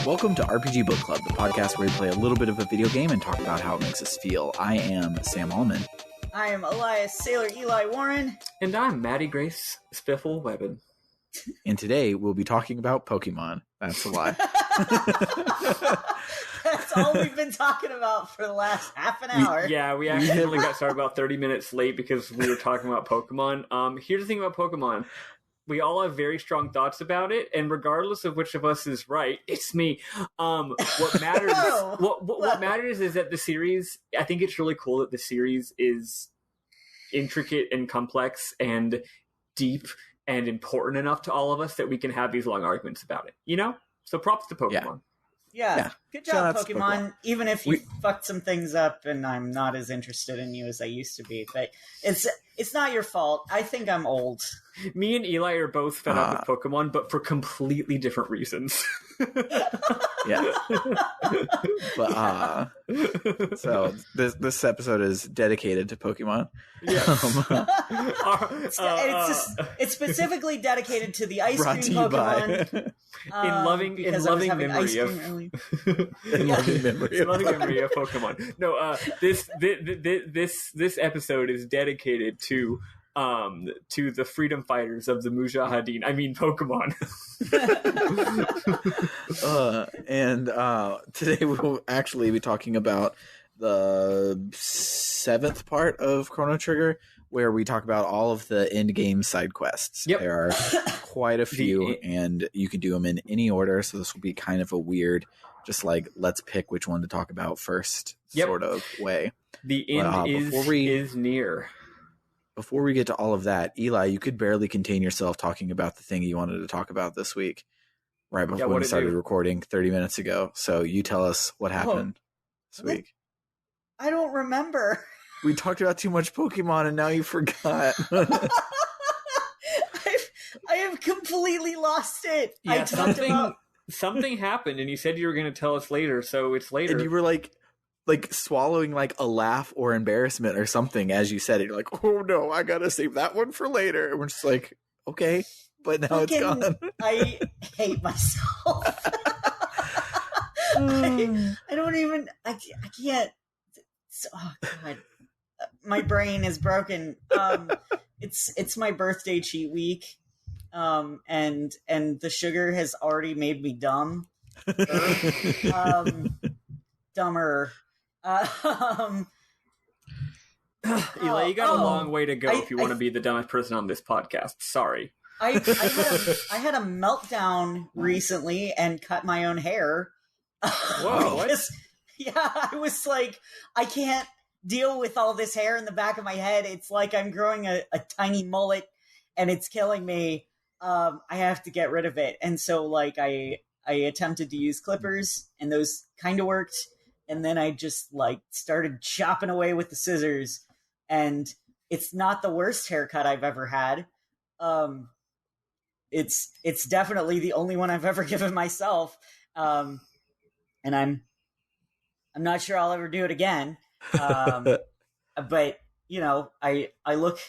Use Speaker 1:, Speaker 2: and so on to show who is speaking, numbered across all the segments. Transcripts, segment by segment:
Speaker 1: Welcome to RPG Book Club, the podcast where we play a little bit of a video game and talk about how it makes us feel. I am Sam Allman.
Speaker 2: I am Elias Sailor Eli Warren.
Speaker 3: And I'm Maddie Grace Spiffle Webbin.
Speaker 1: And today we'll be talking about Pokemon. That's a lie.
Speaker 2: That's all we've been talking about for the last half an hour.
Speaker 3: We actually got started about 30 minutes late because we were talking about Pokemon. Here's the thing about Pokemon. We all have very strong thoughts about it, and regardless of which of us is right, it's me. What matters what matters is that the series, I think it's really cool that the series is intricate and complex and deep and important enough to all of us that we can have these long arguments about it. You know? So props to Pokemon.
Speaker 2: Yeah. Good job, Pokemon. Even if you fucked some things up and I'm not as interested in you as I used to be. But it's not your fault. I think I'm old.
Speaker 3: Me and Eli are both fed up with Pokemon, but for completely different reasons.
Speaker 1: Yeah. But so this episode is dedicated to Pokemon.
Speaker 3: Yeah.
Speaker 2: It's specifically dedicated to the ice cream Pokemon.
Speaker 3: In loving memory of Pokemon. No, this episode is dedicated to the freedom fighters of the Mujahideen. I mean, Pokemon.
Speaker 1: And today we'll actually be talking about the 7th part of Chrono Trigger, where we talk about all of the end game side quests.
Speaker 3: Yep.
Speaker 1: There are quite a few, and you can do them in any order. So this will be kind of a weird, just like let's pick which one to talk about first, sort of way.
Speaker 3: The end is near.
Speaker 1: Before we get to all of that, Eli, you could barely contain yourself talking about the thing you wanted to talk about this week, right before we started recording 30 minutes ago. So you tell us what happened this week.
Speaker 2: I don't remember.
Speaker 1: We talked about too much Pokemon and now you forgot.
Speaker 2: I have completely lost it.
Speaker 3: Yeah, something happened and you said you were going to tell us later, so it's later.
Speaker 1: And you were like swallowing like a laugh or embarrassment or something as you said it. You're like, oh no, I gotta save that one for later. And we're just like, okay, but now it's gone.
Speaker 2: I hate myself. I don't even, I can't. Oh God, my brain is broken. It's my birthday cheat week. And the sugar has already made me dumb. Dumber.
Speaker 3: Eli, you got a long way to go if you want to be the dumbest person on this podcast. Sorry.
Speaker 2: I had a meltdown recently and cut my own hair.
Speaker 3: Whoa, what?
Speaker 2: Yeah, I was like, I can't deal with all this hair in the back of my head. It's like I'm growing a tiny mullet and it's killing me. I have to get rid of it. And so like I attempted to use clippers and those kind of worked. And then I just like started chopping away with the scissors, and it's not the worst haircut I've ever had. It's definitely the only one I've ever given myself. And I'm not sure I'll ever do it again. But you know, I look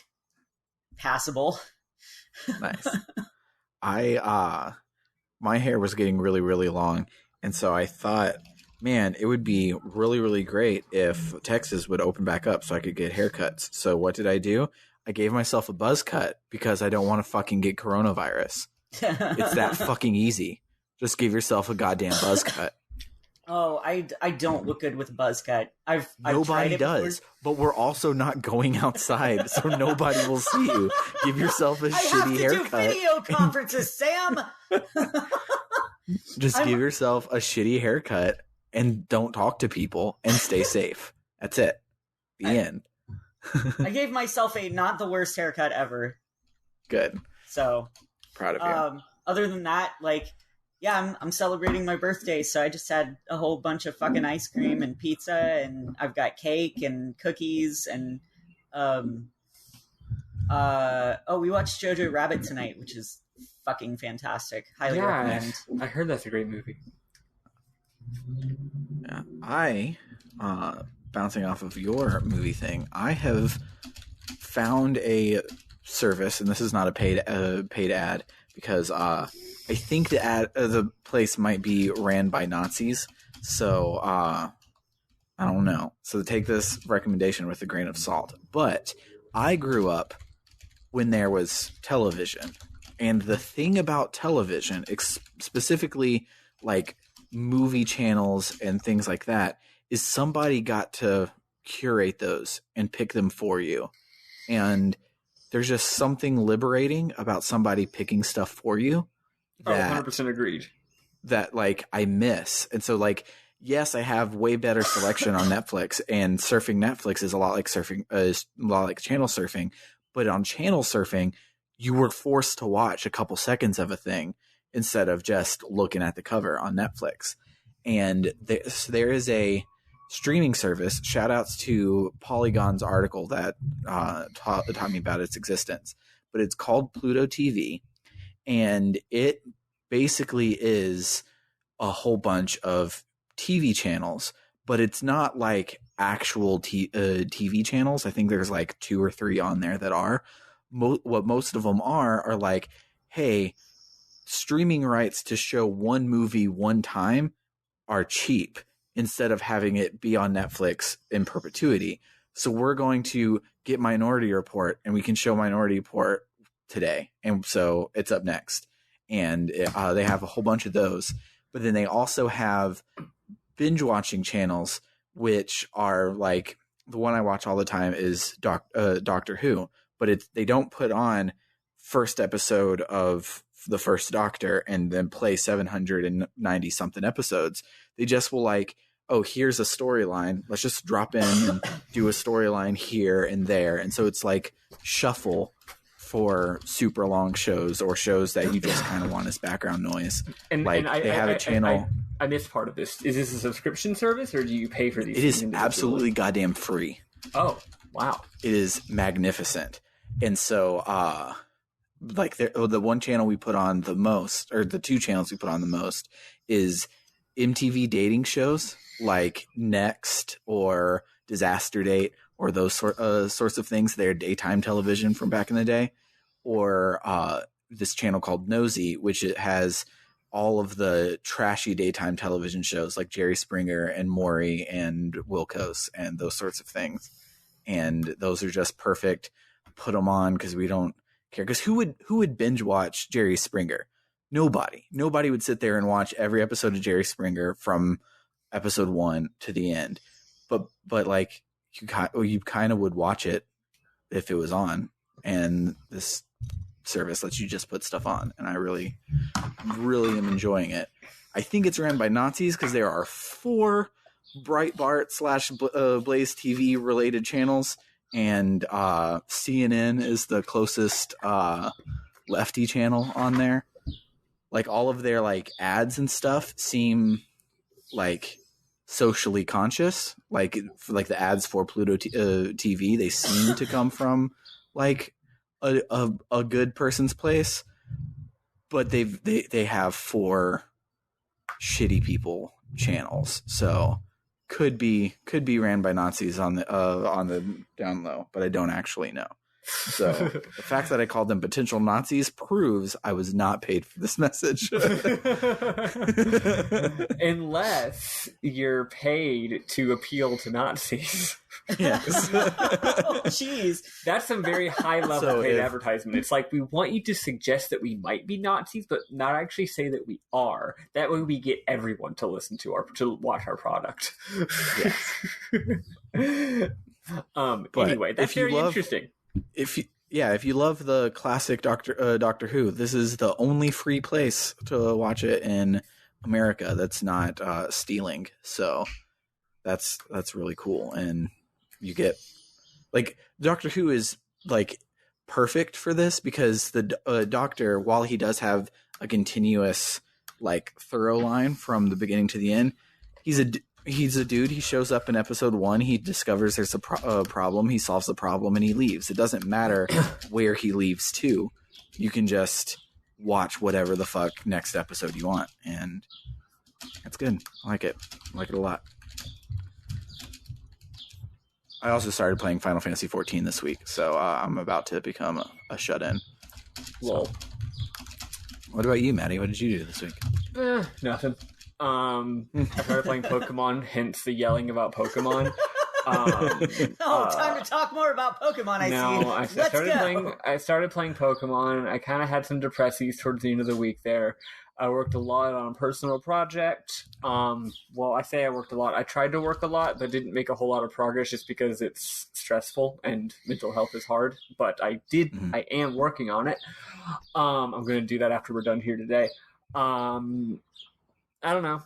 Speaker 2: passable.
Speaker 1: Nice. My hair was getting really, really long, and so I thought, man, it would be really, really great if Texas would open back up so I could get haircuts. So what did I do? I gave myself a buzz cut because I don't want to fucking get coronavirus. It's that fucking easy. Just give yourself a goddamn buzz cut.
Speaker 2: Oh, I don't look good with a buzz cut.
Speaker 1: Nobody does, but we're also not going outside, so nobody will see you. Give yourself a shitty haircut.
Speaker 2: I have to do video conferences, Sam!
Speaker 1: Just give yourself a shitty haircut and don't talk to people and stay safe. That's it. The end.
Speaker 2: I gave myself a not the worst haircut ever.
Speaker 1: Good.
Speaker 2: So
Speaker 1: proud of you.
Speaker 2: Other than that, like, yeah, I'm celebrating my birthday, so I just had a whole bunch of fucking ice cream and pizza, and I've got cake and cookies, and we watched Jojo Rabbit tonight, which is fucking fantastic. Highly recommend.
Speaker 3: I heard that's a great movie.
Speaker 1: Yeah, I bouncing off of your movie thing, I have found a service, and this is not a paid ad because I think the place might be ran by Nazis, so I don't know. So take this recommendation with a grain of salt. But I grew up when there was television, and the thing about television, specifically like movie channels and things like that, is somebody got to curate those and pick them for you. And there's just something liberating about somebody picking stuff for you. That,
Speaker 3: 100% agreed.
Speaker 1: That like I miss. And so like, yes, I have way better selection on Netflix, and surfing Netflix is a lot like surfing, is a lot like channel surfing. But on channel surfing, you were forced to watch a couple seconds of a thing instead of just looking at the cover on Netflix. And there is a streaming service. Shout outs to Polygon's article that taught me about its existence. But it's called Pluto TV. And it basically is a whole bunch of TV channels, but it's not like actual TV channels. I think there's like 2 or 3 on there that are. What most of them are like, hey, streaming rights to show one movie one time are cheap instead of having it be on Netflix in perpetuity. So we're going to get Minority Report, and we can show Minority Report today. And so it's up next. And they have a whole bunch of those. But then they also have binge watching channels, which are like, the one I watch all the time is Doctor Who. But they don't put on first episode of the first Doctor and then play 790 something episodes. They just will like, oh, here's a storyline. Let's just drop in and do a storyline here and there. And so it's like shuffle for super long shows or shows that you just kind of want as background noise.
Speaker 3: And
Speaker 1: like they have a channel.
Speaker 3: I missed part of this. Is this a subscriction service, or do you pay for these?
Speaker 1: It is absolutely goddamn free.
Speaker 3: Oh, wow.
Speaker 1: It is magnificent. And so like the one channel we put on the most, or the 2 channels we put on the most, is MTV dating shows like Next or Disaster Date or those sorts of things. They're daytime television from back in the day. Or this channel called Nosy, which it has all of the trashy daytime television shows like Jerry Springer and Maury and Wilkos and those sorts of things. And those are just perfect. Put them on because we don't care. Because who would binge watch Jerry Springer? Nobody would sit there and watch every episode of Jerry Springer from episode 1 to the end. But like you kind of would watch it if it was on, and this service lets you just put stuff on, and I really am enjoying it. I think it's ran by Nazis because there are 4 Breitbart / Blaze TV related channels, and CNN is the closest lefty channel on there. Like all of their like ads and stuff seem like socially conscious, like the ads for Pluto TV, they seem to come from like a good person's place, but they have 4 shitty people channels, so could be ran by Nazis on the down low, but I don't actually know. So the fact that I called them potential Nazis proves I was not paid for this message.
Speaker 3: Unless you're paid to appeal to Nazis.
Speaker 1: Yes.
Speaker 2: Oh, jeez.
Speaker 3: That's some very high level paid advertisement. It's like, we want you to suggest that we might be Nazis, but not actually say that we are. That way we get everyone to listen to watch our product.
Speaker 1: Yes.
Speaker 3: Anyway, that's very interesting.
Speaker 1: If you love the classic Doctor Who, this is the only free place to watch it in America that's not stealing. So that's really cool, and you get like Doctor Who is like perfect for this because the Doctor, while he does have a continuous like thorough line from the beginning to the end, he's a dude. He shows up in episode 1. He discovers there's a problem. He solves the problem and he leaves. It doesn't matter where he leaves to. You can just watch whatever the fuck next episode you want. And that's good. I like it. I like it a lot. I also started playing Final Fantasy 14 this week. So I'm about to become a shut-in.
Speaker 3: Lol.
Speaker 1: What about you, Maddie? What did you do this week?
Speaker 3: Nothing. I started playing Pokemon, hence the yelling about Pokemon.
Speaker 2: Time to talk more about Pokemon. I see. Let's go.
Speaker 3: I started playing Pokemon. I kind of had some depressies towards the end of the week there. I worked a lot on a personal project. Well, I say I worked a lot. I tried to work a lot, but didn't make a whole lot of progress just because it's stressful and mental health is hard. But I did. Mm-hmm. I am working on it. I'm going to do that after we're done here today. I don't know.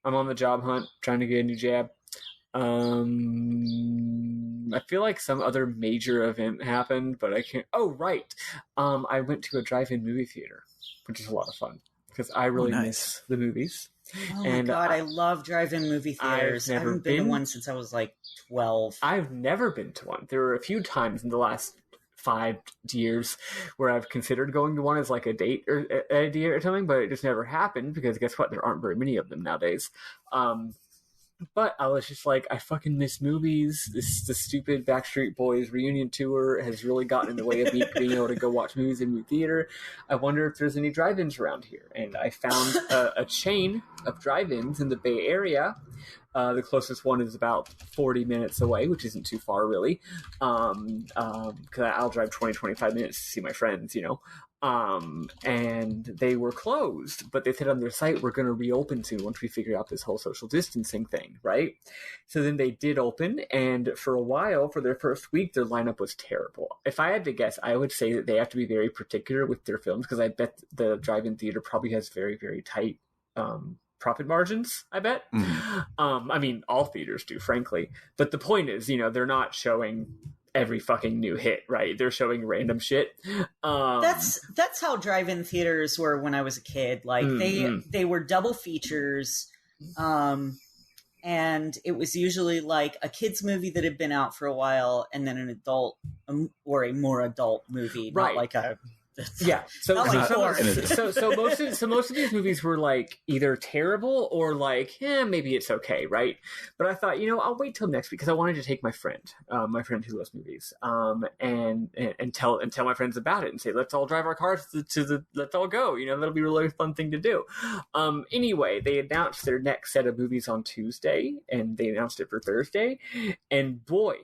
Speaker 3: I'm on the job hunt, trying to get a new job. I feel like some other major event happened, but I can't. Oh, right. I went to a drive-in movie theater, which is a lot of fun because I really miss the movies.
Speaker 2: Oh my God, I love drive-in movie theaters. I haven't been to one since I was like 12.
Speaker 3: I've never been to one. There were a few times in the last 5 years where I've considered going to one as like a date or idea or something, but it just never happened because guess what? There aren't very many of them nowadays. But I was just like, I fucking miss movies. The stupid Backstreet Boys reunion tour has really gotten in the way of me being able to go watch movies in the theater. I wonder if there's any drive-ins around here. And I found a chain of drive-ins in the Bay Area. The closest one is about 40 minutes away, which isn't too far, really. Because I'll drive 25 minutes to see my friends, you know. And they were closed, but they said on their site, we're going to reopen soon once we figure out this whole social distancing thing, right? So then they did open, and for a while, for their first week, their lineup was terrible. If I had to guess, I would say that they have to be very particular with their films, because I bet the drive-in theater probably has very, very tight profit margins, I bet. Mm-hmm. I mean, all theaters do, frankly. But the point is, you know, they're not showing every fucking new hit, right? They're showing random shit.
Speaker 2: That's how drive-in theaters were when I was a kid. Like they were double features, and it was usually like a kids movie that had been out for a while, and then an adult or a more adult movie,
Speaker 3: right?
Speaker 2: Not like a
Speaker 3: yeah. So most of these movies were like either terrible or like, maybe it's okay, right? But I thought, you know, I'll wait till next week because I wanted to take my friend who loves movies, and tell my friends about it and say, let's all drive our cars let's all go. You know, that'll be a really fun thing to do. Anyway, they announced their next set of movies on Tuesday, and they announced it for Thursday, and boy,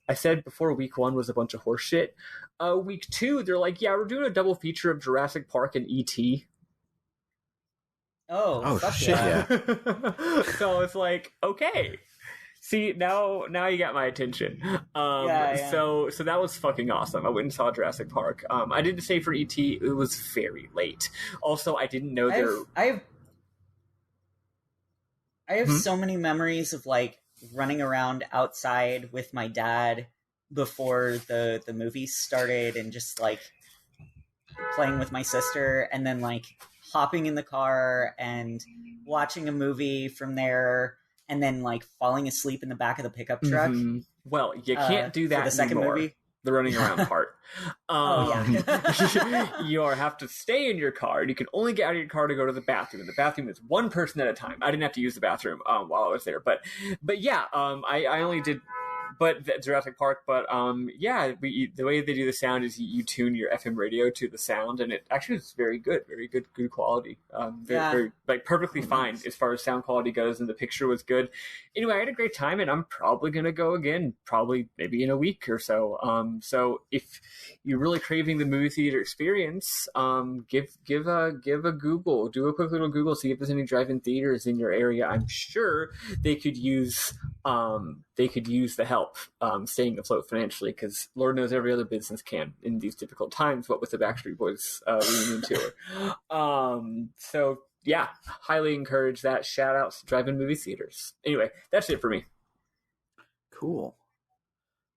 Speaker 3: I said before week 1 was a bunch of horse shit. Week 2, they're like, yeah, we're doing a double feature of Jurassic Park and E.T.
Speaker 2: Oh shit,
Speaker 3: yeah. So it's like, okay. See, now you got my attention. So that was fucking awesome. I went and saw Jurassic Park. I didn't stay for E.T. It was very late. Also, I didn't know
Speaker 2: I have so many memories of like running around outside with my dad before the movies started and just like playing with my sister and then like hopping in the car and watching a movie from there and then like falling asleep in the back of the pickup truck.
Speaker 3: Mm-hmm. Well, you can't do that
Speaker 2: for the second
Speaker 3: anymore.
Speaker 2: movie.
Speaker 3: The running around part.
Speaker 2: Yeah.
Speaker 3: You have to stay in your car, and you can only get out of your car to go to the bathroom. And the bathroom is one person at a time. I didn't have to use the bathroom while I was there, but yeah, I only did. But Jurassic Park, but the way they do the sound is you tune your FM radio to the sound, and it actually is very good quality. Very like perfectly fine as far as sound quality goes, and the picture was good. Anyway, I had a great time, and I'm probably gonna go again, probably maybe in a week or so. So if you're really craving the movie theater experience, give a Google, do a quick little Google, see if there's any drive-in theaters in your area. I'm sure they could use the help staying afloat financially, because Lord knows every other business can in these difficult times, what with the Backstreet Boys reunion tour. So yeah, highly encourage that. Shout outs to drive-in movie theaters. Anyway, that's it for me.
Speaker 1: Cool.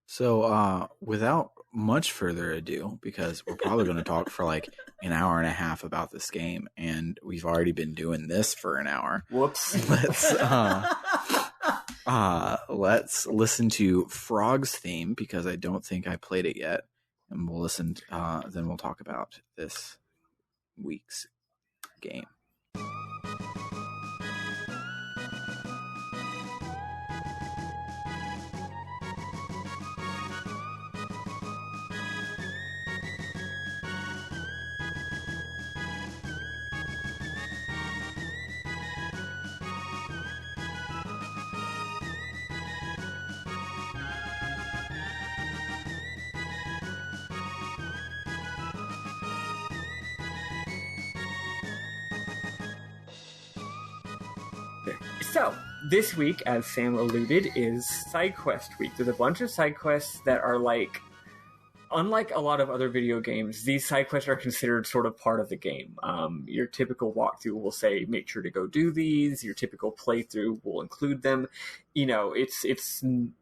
Speaker 1: So without much further ado, because we're probably going to talk for like an hour and a half about this game, and we've already been doing this for an hour.
Speaker 3: Whoops.
Speaker 1: Let's listen to Frog's theme, because I don't think I played it yet, and we'll listen. Then we'll talk about this week's game.
Speaker 3: So, this week, as Sam alluded, is side quest week. There's a bunch of side quests that are like, unlike a lot of other video games, these side quests are considered sort of part of the game. Your typical walkthrough will say, make sure to go do these. Your typical playthrough will include them. You know, it's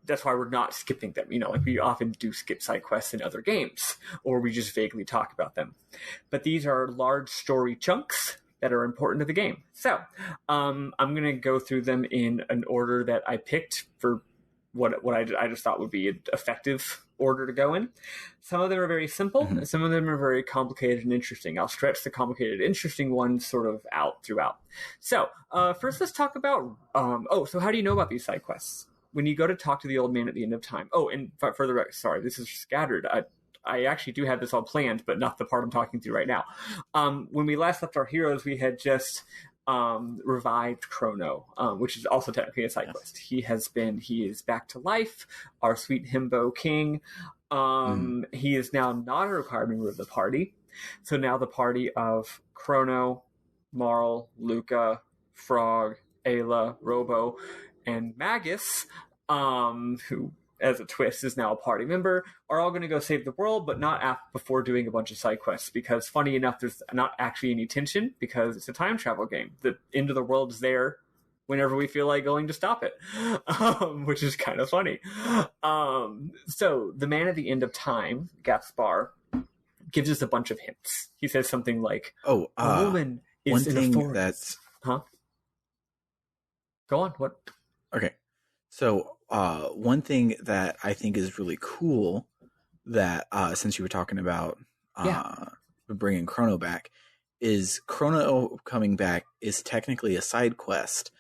Speaker 3: that's why we're not skipping them. You know, like we often do skip side quests in other games, or we just vaguely talk about them. But these are large story chunks that are important to the game. So, I'm going to go through them in an order that I picked for what I just thought would be an effective order to go in. Some of them are very simple, and some of them are very complicated and interesting. I'll stretch the complicated, interesting ones sort of out throughout. So, first let's talk about, so how do you know about these side quests? When you go to talk to the old man at the end of time. Oh, and for the record, sorry, this is scattered. I actually do have this all planned, but not the part I'm talking through right now. When we last left our heroes, we had just revived Chrono, which is also technically a side quest. He is back to life, our sweet himbo king. He is now not a required member of the party. So now the party of Chrono, Marl, Luca, Frog, Ayla, Robo, and Magus, who, as a twist, is now a party member, are all going to go save the world, but not before doing a bunch of side quests, because funny enough, there's not actually any tension, because it's a time travel game. The end of the world is there whenever we feel like going to stop it, which is kind of funny. So the man at the end of time, Gaspar, gives us a bunch of hints. He says something like, a woman is in a forest. Huh? Go on, what?
Speaker 1: Okay. So one thing that I think is really cool that since you were talking about bringing Chrono back, is Chrono coming back is technically a side quest,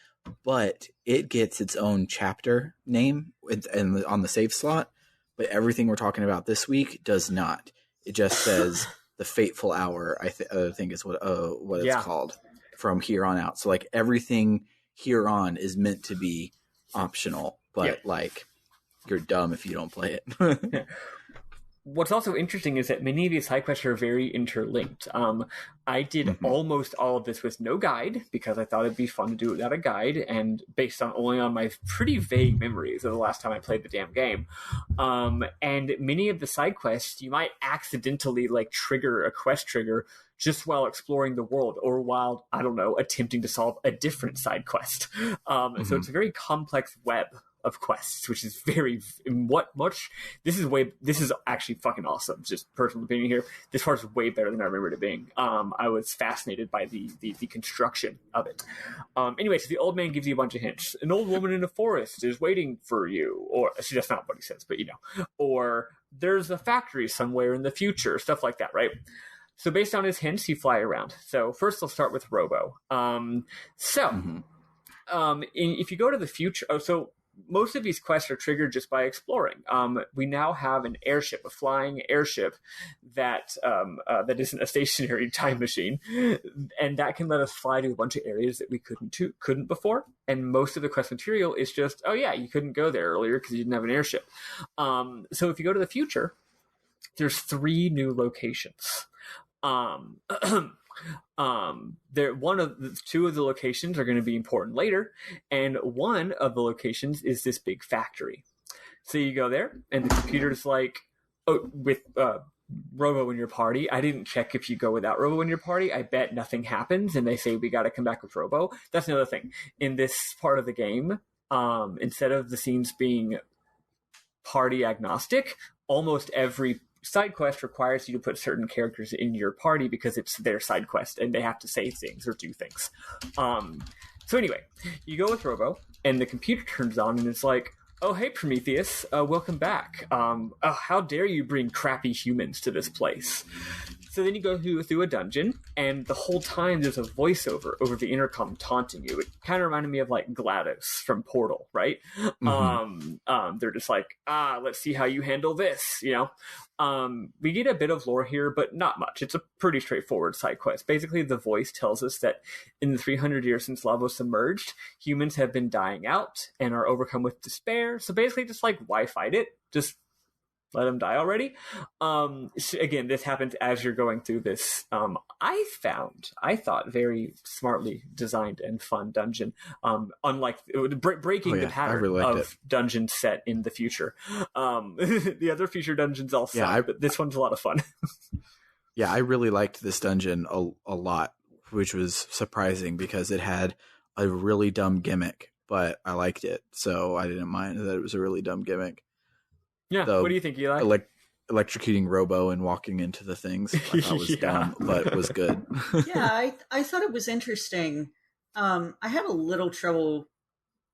Speaker 1: but it gets its own chapter name and on the save slot, but everything we're talking about this week does not. It just says the fateful hour, I think is what it's called from here on out. So like everything here on is meant to be optional, but like you're dumb if you don't play it.
Speaker 3: What's also interesting is that many of these side quests are very interlinked. I did almost all of this with no guide because I thought it'd be fun to do it without a guide, and based on only on my pretty vague memories of the last time I played the damn game. And many of the side quests you might accidentally like trigger a quest trigger just while exploring the world, or while, I don't know, attempting to solve a different side quest. So it's a very complex web of quests, which is this is actually fucking awesome. Just personal opinion here. This part's way better than I remembered it being. I was fascinated by the construction of it. Anyway, so the old man gives you a bunch of hints. An old woman in a forest is waiting for you, or see, that's not what he says, but you know, or there's a factory somewhere in the future, stuff like that, right? So based on his hints, you fly around. So first I'll start with Robo. If you go to the future, so most of these quests are triggered just by exploring. We now have an airship, a flying airship that isn't a stationary time machine, and that can let us fly to a bunch of areas that we couldn't before. And most of the quest material is just, oh yeah, you couldn't go there earlier because you didn't have an airship. So if you go to the future, there's 3 new locations. Two of the locations are going to be important later, and one of the locations is this big factory. So you go there, and the computer's like, with Robo in your party. I didn't check if you go without Robo in your party. I bet nothing happens, and they say we got to come back with Robo. That's another thing. In this part of the game, instead of the scenes being party agnostic, almost every side quest requires you to put certain characters in your party because it's their side quest and they have to say things or do things. So anyway, you go with Robo and the computer turns on and it's like, oh, hey, Prometheus, welcome back. How dare you bring crappy humans to this place? So then you go through a dungeon, and the whole time there's a voiceover over the intercom taunting you. It kind of reminded me of like GLaDOS from Portal, right? They're just like, let's see how you handle this, you know? We get a bit of lore here, but not much. It's a pretty straightforward side quest. Basically, the voice tells us that in the 300 years since Lavos emerged, humans have been dying out and are overcome with despair. So basically, just like, why fight it? Just let them die already. So again, this happens as you're going through this. I thought very smartly designed and fun dungeon. Unlike breaking the pattern of dungeons set in the future. The other future dungeons all suck, but this one's a lot of fun.
Speaker 1: Yeah, I really liked this dungeon a lot, which was surprising because it had a really dumb gimmick, but I liked it, so I didn't mind that it was a really dumb gimmick.
Speaker 3: Yeah, what do you think, Eli?
Speaker 1: Electrocuting Robo and walking into the things, I thought was dumb, but was good.
Speaker 2: Yeah, I thought it was interesting. I had a little trouble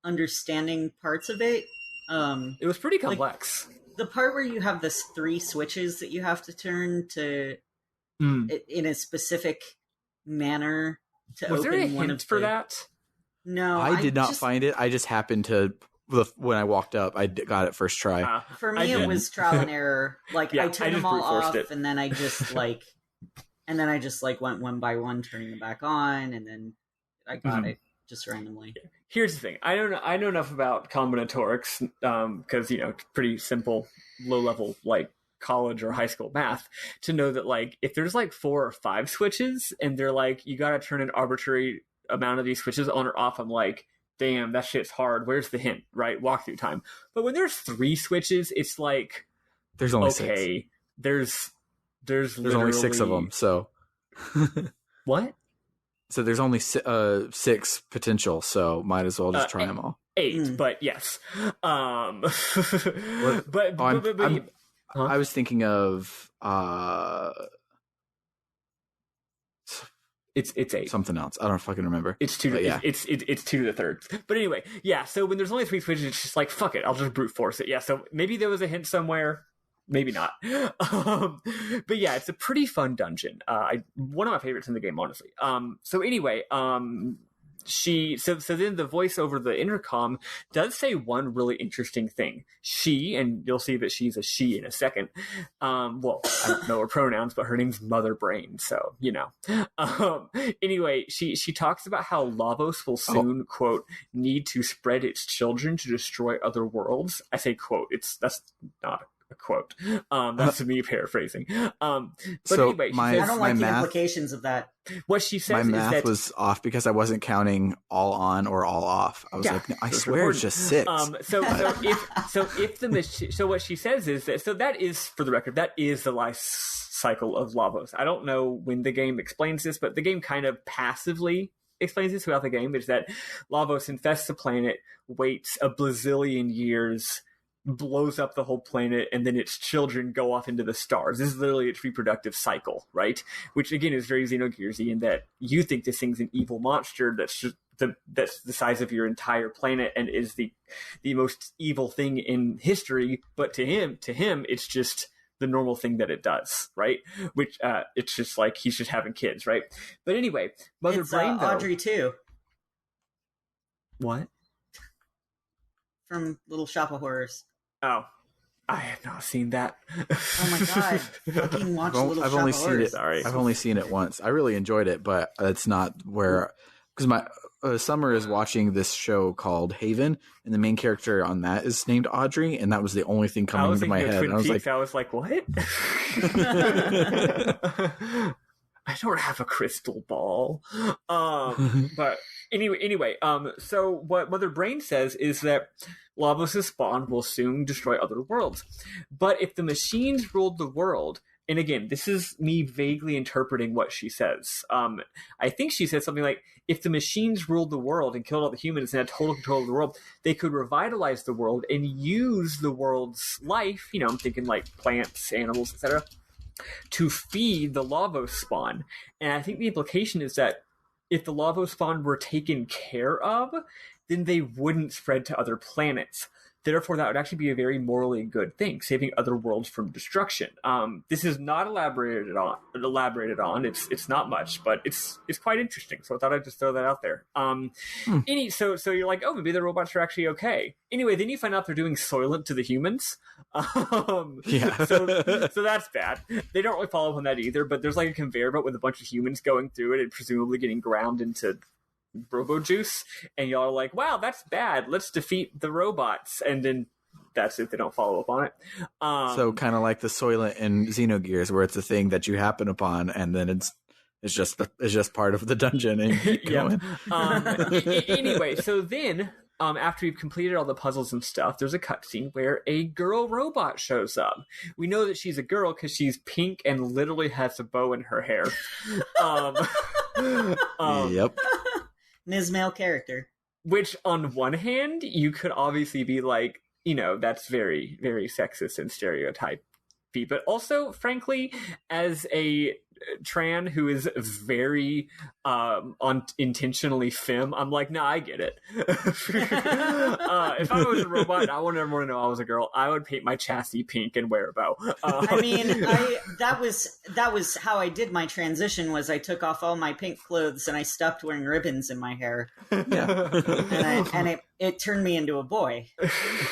Speaker 2: understanding parts of it.
Speaker 3: It was pretty complex.
Speaker 2: Like, the part where you have the 3 switches that you have to turn to in a specific manner to
Speaker 3: was
Speaker 2: open
Speaker 3: there a
Speaker 2: one
Speaker 3: hint
Speaker 2: of
Speaker 3: for that?
Speaker 2: No,
Speaker 1: I did not find it. I just happened to, when I walked up, I got it first try.
Speaker 2: For me, it was trial and error. Like I turned them all off, and then I just went one by one, turning them back on, and then I got it just randomly.
Speaker 3: Here's the thing: I know enough about combinatorics because it's pretty simple, low level college or high school math to know that if there's 4 or 5 switches and they're you got to turn an arbitrary amount of these switches on or off, I'm like, damn, that shit's hard. Where's the hint, right? Walkthrough time. But when there's 3 switches, it's
Speaker 1: there's only 6.
Speaker 3: There's
Speaker 1: only 6 of them. So
Speaker 3: what?
Speaker 1: So there's only 6 potential. So might as well just try them all.
Speaker 3: 8, but yes. I
Speaker 1: was thinking of
Speaker 3: It's 8.
Speaker 1: Something else. I don't fucking remember.
Speaker 3: It's 2 to, it's 2 to the third. But anyway, yeah, so when there's only 3 switches, it's just fuck it, I'll just brute force it. Yeah, so maybe there was a hint somewhere, maybe not. But yeah, it's a pretty fun dungeon. One of my favorites in the game, honestly. So anyway, so then the voice over the intercom does say one really interesting thing. She, and you'll see that she's a she in a second. Well, I don't know her pronouns, but her name's Mother Brain, so anyway, she talks about how Lavos will soon quote need to spread its children to destroy other worlds. I say quote. That's not a quote. That's me paraphrasing. But
Speaker 1: so
Speaker 3: anyway,
Speaker 2: I don't like the implications of that.
Speaker 3: What she says
Speaker 1: my math
Speaker 3: is that
Speaker 1: was off because I wasn't counting all on or all off. I was no, I swear it's just 6.
Speaker 3: So what she says is that is, for the record, that is the life cycle of Lavos. I don't know when the game explains this, but the game kind of passively explains this throughout the game. Is that Lavos infests the planet, waits a bazillion years, blows up the whole planet, and then its children go off into the stars. This is literally its reproductive cycle, right? Which again is very Xenogearsy in that you think this thing's an evil monster that's just that's the size of your entire planet and is the most evil thing in history, but to him it's just the normal thing that it does, right? Which it's just he's just having kids, right? But anyway, Mother Brain though,
Speaker 2: Audrey too.
Speaker 3: What?
Speaker 2: From Little Shop of Horrors.
Speaker 3: Oh, I have not seen that.
Speaker 2: Oh my god! Fucking watch Little Shop of Horrors.
Speaker 3: Sorry,
Speaker 1: I've only seen it once. I really enjoyed it, but it's not where because my Summer is watching this show called Haven, and the main character on that is named Audrey, and that was the only thing coming into my head. And I was like,
Speaker 3: what? I don't have a crystal ball. But anyway, so what Mother Brain says is that Lavos' spawn will soon destroy other worlds. But if the machines ruled the world, and again, this is me vaguely interpreting what she says. I think she said something like, if the machines ruled the world and killed all the humans and had total control of the world, they could revitalize the world and use the world's life, I'm thinking plants, animals, etc., to feed the Lavos spawn. And I think the implication is that if the Lavos spawn were taken care of, then they wouldn't spread to other planets. Therefore, that would actually be a very morally good thing, saving other worlds from destruction. This is not elaborated on. It's not much, but it's quite interesting. So I thought I'd just throw that out there. So you're like, oh, maybe the robots are actually okay. Anyway, then you find out they're doing Soylent to the humans.
Speaker 1: Yeah.
Speaker 3: So that's bad. They don't really follow up on that either. But there's a conveyor belt with a bunch of humans going through it and presumably getting ground into robo juice, and y'all are like, wow, that's bad, let's defeat the robots. And then that's if they don't follow up on it.
Speaker 1: So kind of like the Soylent in Xenogears, where it's a thing that you happen upon, and then it's just part of the dungeon, and you keep going.
Speaker 3: Anyway, so then after we've completed all the puzzles and stuff, there's a cutscene where a girl robot shows up. We know that she's a girl because she's pink and literally has a bow in her hair.
Speaker 1: Yep.
Speaker 2: Ms. Male character.
Speaker 3: Which, on one hand, you could obviously be like, that's very, very sexist and stereotypy. But also, frankly, as a Tran who is very intentionally femme, I'm like, nah, I get it. If I was a robot and I wanted everyone to know I was a girl, I would paint my chassis pink and wear a bow.
Speaker 2: I mean, that was how I did my transition. Was I took off all my pink clothes and I stopped wearing ribbons in my hair.
Speaker 1: Yeah,
Speaker 2: and it turned me into a boy.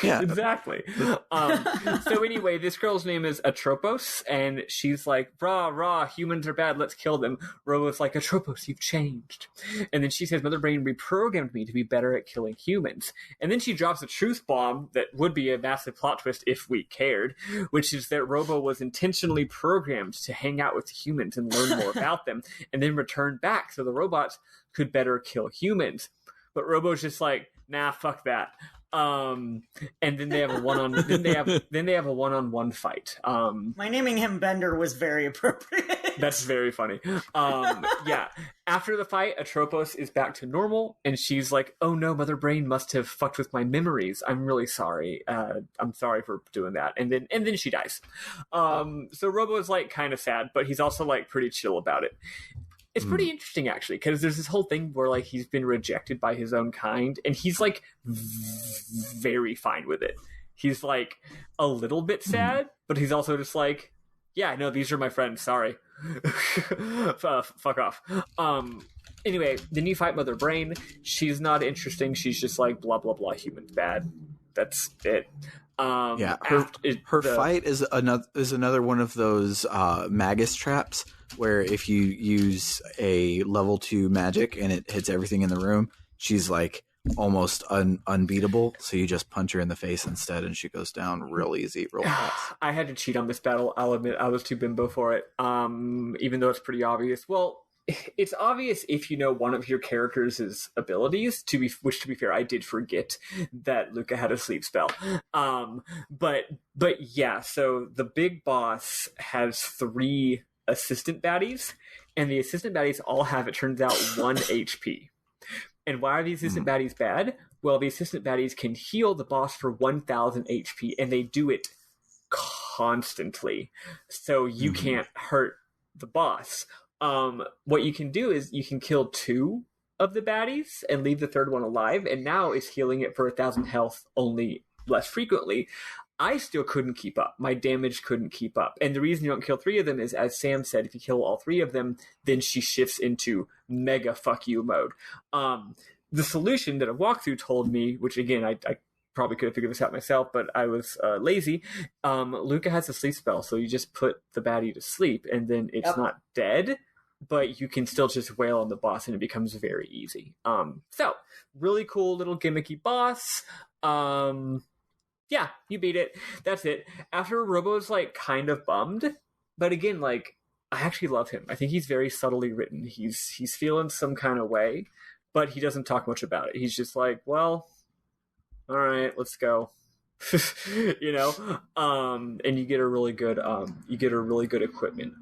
Speaker 1: Yeah,
Speaker 3: exactly. So anyway, this girl's name is Atropos, and she's like, rah, humans are bad, let's kill them. Robo's like, Atropos, you've changed. And then she says, Mother Brain reprogrammed me to be better at killing humans. And then she drops a truth bomb that would be a massive plot twist if we cared, which is that Robo was intentionally programmed to hang out with humans and learn more about them, and then return back so the robots could better kill humans. But Robo's just like, nah, fuck that. And then they have a one-on-one fight.
Speaker 2: My naming him Bender was very appropriate.
Speaker 3: That's very funny. Yeah. After the fight, Atropos is back to normal, and she's like, oh no, Mother Brain must have fucked with my memories. I'm really sorry. I'm sorry for doing that. And then she dies. So Robo is like kind of sad, but he's also like pretty chill about it. It's pretty interesting, actually, because there's this whole thing where, like, he's been rejected by his own kind, and he's, like, very fine with it. He's, like, a little bit sad, but he's also just like, yeah, no, these are my friends, sorry. Fuck off. Anyway, then you fight Mother Brain. She's not interesting. She's just like, blah, blah, blah, humans bad. That's it.
Speaker 1: Yeah, her fight is another one of those Magus traps, where if you use a level 2 magic and it hits everything in the room, she's like almost unbeatable. So you just punch her in the face instead, and she goes down real easy, real fast.
Speaker 3: I had to cheat on this battle. I'll admit I was too bimbo for it. Even though it's pretty obvious. Well, it's obvious if you know one of your characters' abilities. Which to be fair, I did forget that Luca had a sleep spell. But yeah. So the big boss has 3 assistant baddies, and the assistant baddies all have, it turns out, 1 HP. And why are these assistant baddies bad? Well, the assistant baddies can heal the boss for 1,000 HP, and they do it constantly. So you can't hurt the boss. What you can do is you can kill 2 of the baddies and leave the 3rd one alive, and now is healing it for 1,000 health, only less frequently. I still couldn't keep up. My damage couldn't keep up. And the reason you don't kill 3 of them is, as Sam said, if you kill all 3 of them, then she shifts into mega fuck you mode. The solution that a walkthrough told me, which again, I probably could have figured this out myself, but I was lazy. Luca has a sleep spell, so you just put the baddie to sleep, and then it's not dead, but you can still just wail on the boss, and it becomes very easy. So, really cool little gimmicky boss. Yeah, you beat it. That's it. After, Robo's like kind of bummed, but again, like, I actually love him. I think he's very subtly written. He's feeling some kind of way, but he doesn't talk much about it. He's just like, well, all right, let's go. And you get a really good equipment.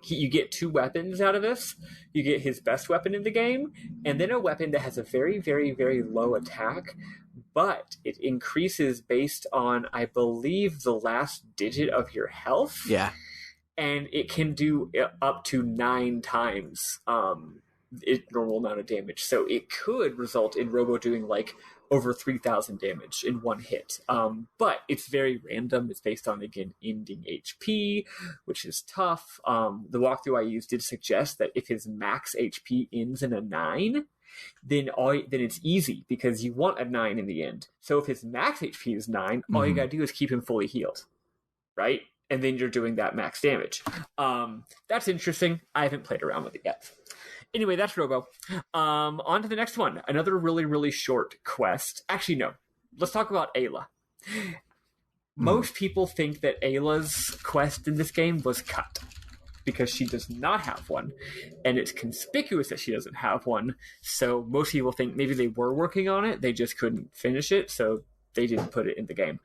Speaker 3: You get 2 weapons out of this. You get his best weapon in the game, and then a weapon that has a very, very, very low attack, but it increases based on, I believe, the last digit of your health.
Speaker 1: Yeah.
Speaker 3: And it can do up to 9 times its normal amount of damage. So it could result in Robo doing like over 3,000 damage in one hit. But it's very random. It's based on, again, ending HP, which is tough. The walkthrough I used did suggest that if his max HP ends in a 9, then it's easy, because you want a 9 in the end. So if his max HP is 9, all you gotta do is keep him fully healed, right? And then you're doing that max damage. That's interesting. I haven't played around with it yet. Anyway, that's Robo. On to the next one. Another really, really short quest. Actually, no. Let's talk about Ayla. Most people think that Ayla's quest in this game was cut because she does not have one, and it's conspicuous that she doesn't have one. So most people think maybe they were working on it, they just couldn't finish it, so they didn't put it in the game.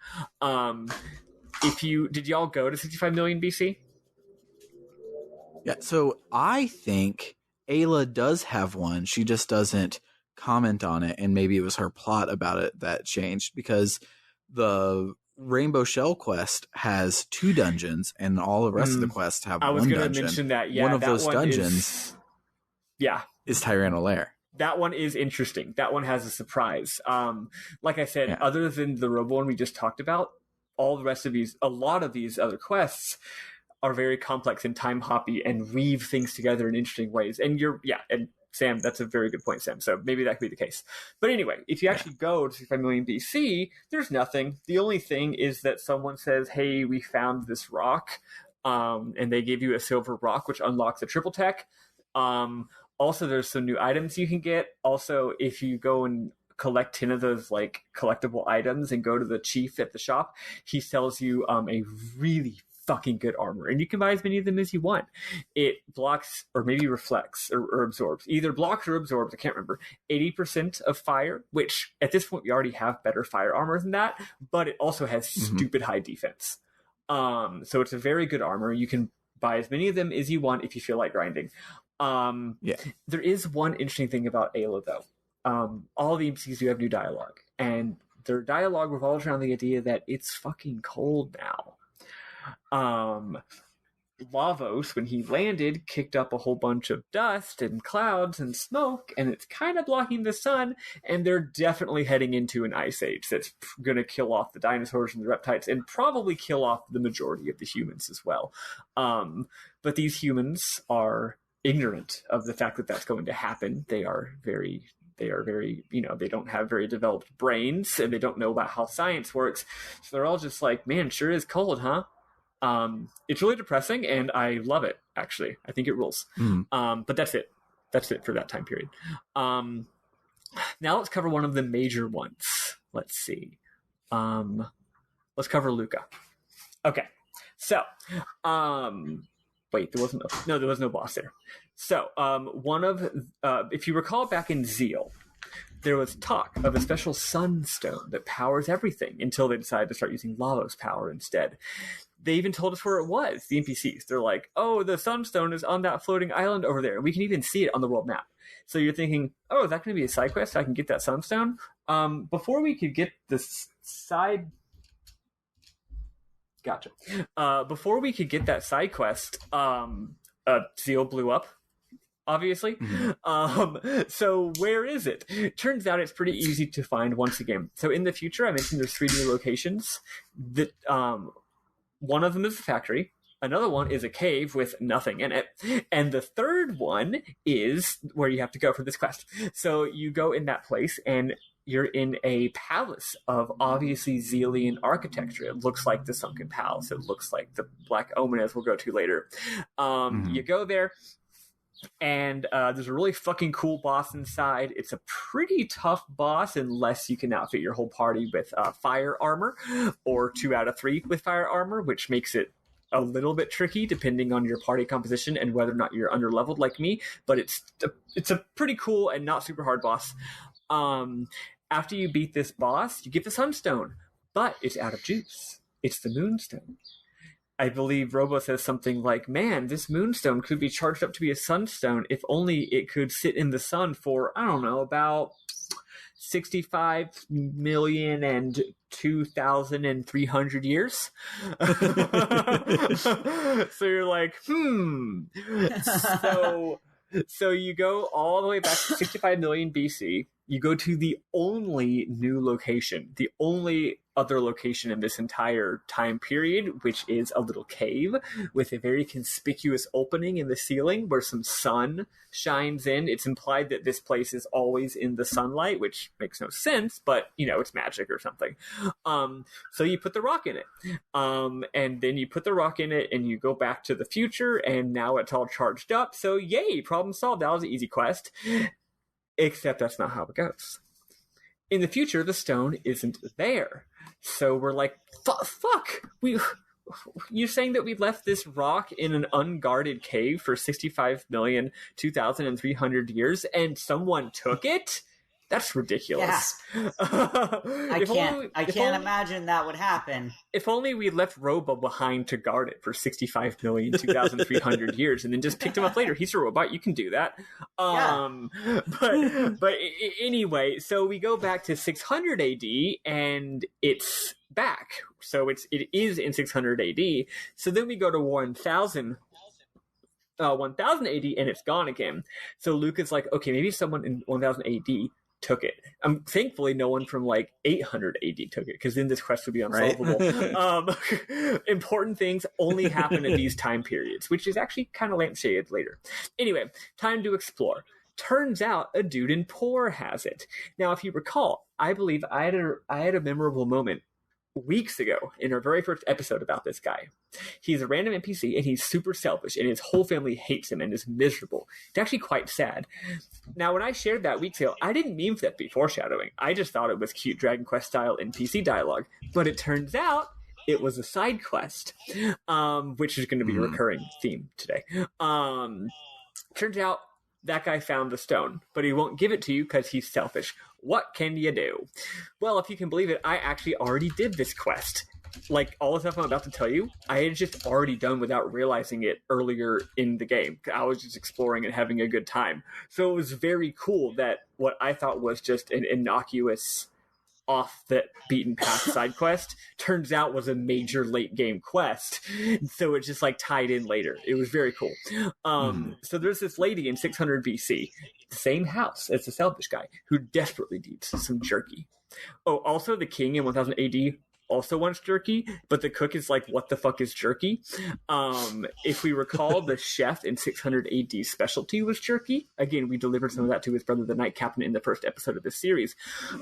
Speaker 3: Did y'all go to 65 million BC?
Speaker 1: Yeah, so I think Ayla does have one. She just doesn't comment on it, and maybe it was her plot about it that changed, because the Rainbow Shell quest has 2 dungeons, and all the rest of the quests have 1 dungeon. I was going to mention
Speaker 3: that. Yeah,
Speaker 1: one of
Speaker 3: that
Speaker 1: those
Speaker 3: one
Speaker 1: dungeons is Tyranno Lair.
Speaker 3: That one is interesting. That one has a surprise. Like I said, other than the Robo one we just talked about, all the rest of a lot of these other quests are very complex and time hoppy and weave things together in interesting ways. And and Sam, that's a very good point, Sam. So maybe that could be the case. But anyway, if you actually go to 65 million BC, there's nothing. The only thing is that someone says, hey, we found this rock, and they give you a silver rock, which unlocks a triple tech. Also, there's some new items you can get. Also, if you go and collect 10 of those like collectible items and go to the chief at the shop, he sells you a really fucking good armor, and you can buy as many of them as you want. It blocks, or maybe reflects, or absorbs, either blocks or absorbs, I can't remember, 80% of fire, which at this point we already have better fire armor than that, but it also has stupid high defense. So it's a very good armor. You can buy as many of them as you want if you feel like grinding. There is one interesting thing about Ayla, though. All the NPCs do have new dialogue, and their dialogue revolves around the idea that it's fucking cold now. Lavos, when he landed, kicked up a whole bunch of dust and clouds and smoke, and it's kind of blocking the sun, and they're definitely heading into an ice age that's going to kill off the dinosaurs and the reptiles, and probably kill off the majority of the humans as well. But these humans are ignorant of the fact that that's going to happen. They are very, they don't have very developed brains, and they don't know about how science works. So they're all just like, man, sure is cold, huh? It's really depressing, and I love it, actually. I think it rules. But that's it. That's it for that time period. Now let's cover one of the major ones. Let's see. Let's cover Luca. Okay. So, wait, there was no boss there. So, if you recall back in Zeal, there was talk of a special sunstone that powers everything until they decided to start using Lavos power instead. They even told us where it was, the NPCs. They're like, oh, the sunstone is on that floating island over there. We can even see it on the world map. So you're thinking, oh, is that going to be a side quest so I can get that sunstone? Before we could get the side... Gotcha. Before we could get that side quest, Zeal blew up, obviously. So where is it? Turns out it's pretty easy to find once again. So in the future, I mentioned there's 3 new locations. That one of them is a factory. Another one is a cave with nothing in it. And the third one is where you have to go for this quest. So you go in that place, and you're in a palace of obviously Zealian architecture. It looks like the Sunken Palace. It looks like the Black Omen, as we'll go to later. You go there, and there's a really fucking cool boss inside. It's a pretty tough boss unless you can outfit your whole party with fire armor, or 2 out of 3 with fire armor, which makes it a little bit tricky depending on your party composition and whether or not you're under-leveled like me. But it's a pretty cool and not super hard boss. After you beat this boss, you get the Sunstone, but it's out of juice. It's the Moonstone. I believe Robo says something like, man, this Moonstone could be charged up to be a Sunstone if only it could sit in the sun for, I don't know, about 65,002,300 years. So you're like, So you go all the way back to 65 million BC. You go to the only new location, the only other location in this entire time period, which is a little cave with a very conspicuous opening in the ceiling where some sun shines in. It's implied that this place is always in the sunlight, which makes no sense, but, it's magic or something. So you put the rock in it. And then you put the rock in it and you go back to the future, and now it's all charged up. So yay, problem solved. That was an easy quest. Except that's not how it goes. In the future, the stone isn't there. So we're like, fuck! You're saying that we left this rock in an unguarded cave for 65,002,300 years and someone took it? That's ridiculous.
Speaker 2: Yeah. I can't imagine that would happen.
Speaker 3: If only we left Robo behind to guard it for 65,002,300 years and then just picked him up later. He's a robot. You can do that. But anyway, so we go back to 600 AD and it's back. So it is in 600 AD. So then we go to 1000 AD and it's gone again. So Luca's like, okay, maybe someone in 1000 AD took it. Thankfully, no one from like 800 AD took it, because then this quest would be unsolvable. Right? Important things only happen at these time periods, which is actually kind of lampshaded later. Anyway, time to explore. Turns out a dude in Poor has it. Now, if you recall, I believe I had a memorable moment weeks ago in our very first episode about this guy. He's a random NPC and he's super selfish and his whole family hates him and is miserable. It's actually quite sad. Now, when I shared that weeks ago, I didn't mean for that to be foreshadowing. I just thought it was cute Dragon Quest style NPC dialogue. But it turns out it was a side quest, which is going to be a recurring theme today. Turns out that guy found the stone, but he won't give it to you because he's selfish. What can you do? Well, if you can believe it, I actually already did this quest. Like, all the stuff I'm about to tell you, I had just already done without realizing it earlier in the game. I was just exploring and having a good time. So it was very cool that what I thought was just an innocuous, off the beaten path side quest turns out was a major late game quest. So it just like tied in later. It was very cool. So there's this lady in 600 BC, the same house as the selfish guy, who desperately needs some jerky. Oh, also the king in 1000 AD also wants jerky, but the cook is like, what the fuck is jerky? If we recall, the chef in 600 AD specialty was jerky. Again, we delivered some of that to his brother, the Knight Captain, in the first episode of this series.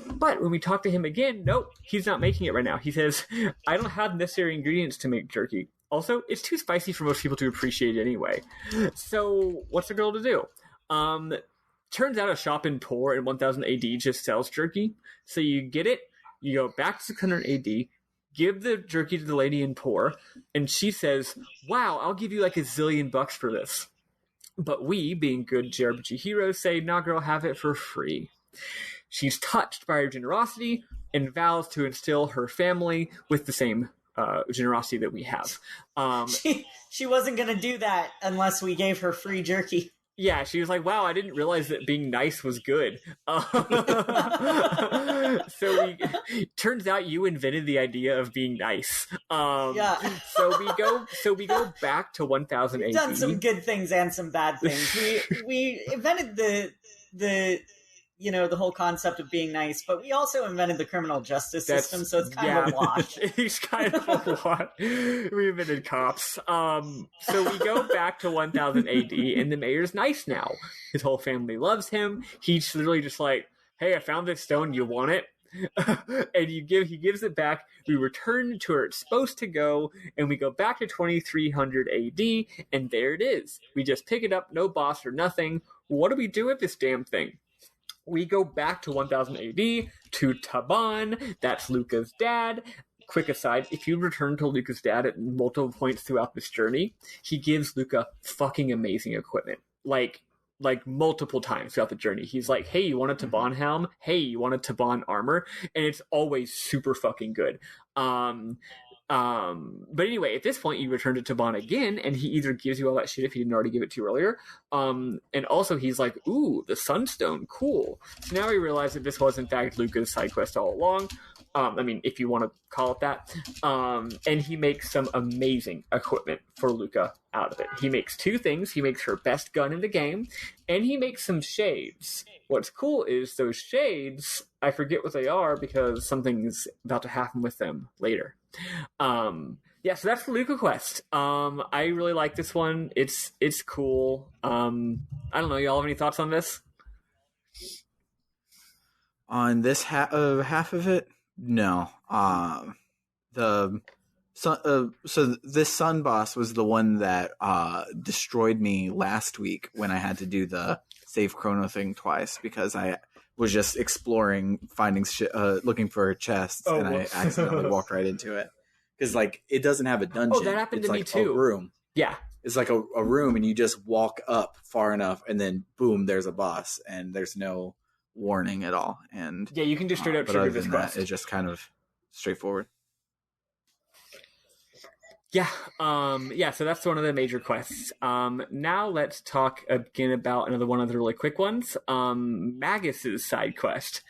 Speaker 3: But when we talk to him again, nope, he's not making it right now. He says, I don't have necessary ingredients to make jerky. Also, it's too spicy for most people to appreciate anyway. So what's the girl to do? Turns out a shop in Poor in 1000 AD just sells jerky. So you get it, you go back to 600 AD, give the jerky to the lady in Poor, and she says, wow, I'll give you like $1 zillion for this. But we, being good JRPG heroes, say, nah, girl, have it for free. She's touched by her generosity and vows to instill her family with the same generosity that we have.
Speaker 2: She wasn't going to do that unless we gave her free jerky.
Speaker 3: Yeah, she was like, wow, I didn't realize that being nice was good. Turns out you invented the idea of being nice.
Speaker 2: Yeah.
Speaker 3: So we go back to 1000 AD.
Speaker 2: We've done some good things and some bad things. We invented the whole concept of being nice, but we also invented the criminal justice system, so it's kind of a wash.
Speaker 3: It's kind of a wash. We invented cops. So we go back to 1000 AD, and the mayor's nice now. His whole family loves him. He's literally just like, hey, I found this stone, you want it? And he gives it back. We return to where it's supposed to go, and we go back to 2300 AD, and there it is. We just pick it up, no boss or nothing. What do we do with this damn thing? We go back to 1000 AD to Taban. That's Luca's dad. Quick aside, if you return to Luca's dad at multiple points throughout this journey, he gives Luca fucking amazing equipment. Like multiple times throughout the journey. He's like, hey, you want a Taban helm? Hey, you want a Taban armor? And it's always super fucking good. But anyway, at this point, you return to Taban again, and he either gives you all that shit if he didn't already give it to you earlier, and also he's like, ooh, the Sunstone, cool. So now we realize that this was, in fact, Luca's side quest all along. If you want to call it that. And he makes some amazing equipment for Luca out of it. He makes two things. He makes her best gun in the game, and he makes some shades. What's cool is those shades, I forget what they are because something's about to happen with them later. So that's the Luca quest. I really like this one. It's cool. I don't know. Y'all have any thoughts on this?
Speaker 1: On this half of it? No. So this sun boss was the one that destroyed me last week when I had to do the save chrono thing twice, because I was just exploring, finding looking for chests, and I accidentally walked right into it. Because, like, it doesn't have a dungeon.
Speaker 3: Oh, that happened to me too.
Speaker 1: A room.
Speaker 3: Yeah.
Speaker 1: It's like a room, and you just walk up far enough, and then, boom, there's a boss, and there's no warning at all. And
Speaker 3: yeah, you can just straight up trigger this quest.
Speaker 1: It's just kind of straightforward.
Speaker 3: Yeah, so that's one of the major quests. Now let's talk again about another one of the really quick ones, Magus's side quest.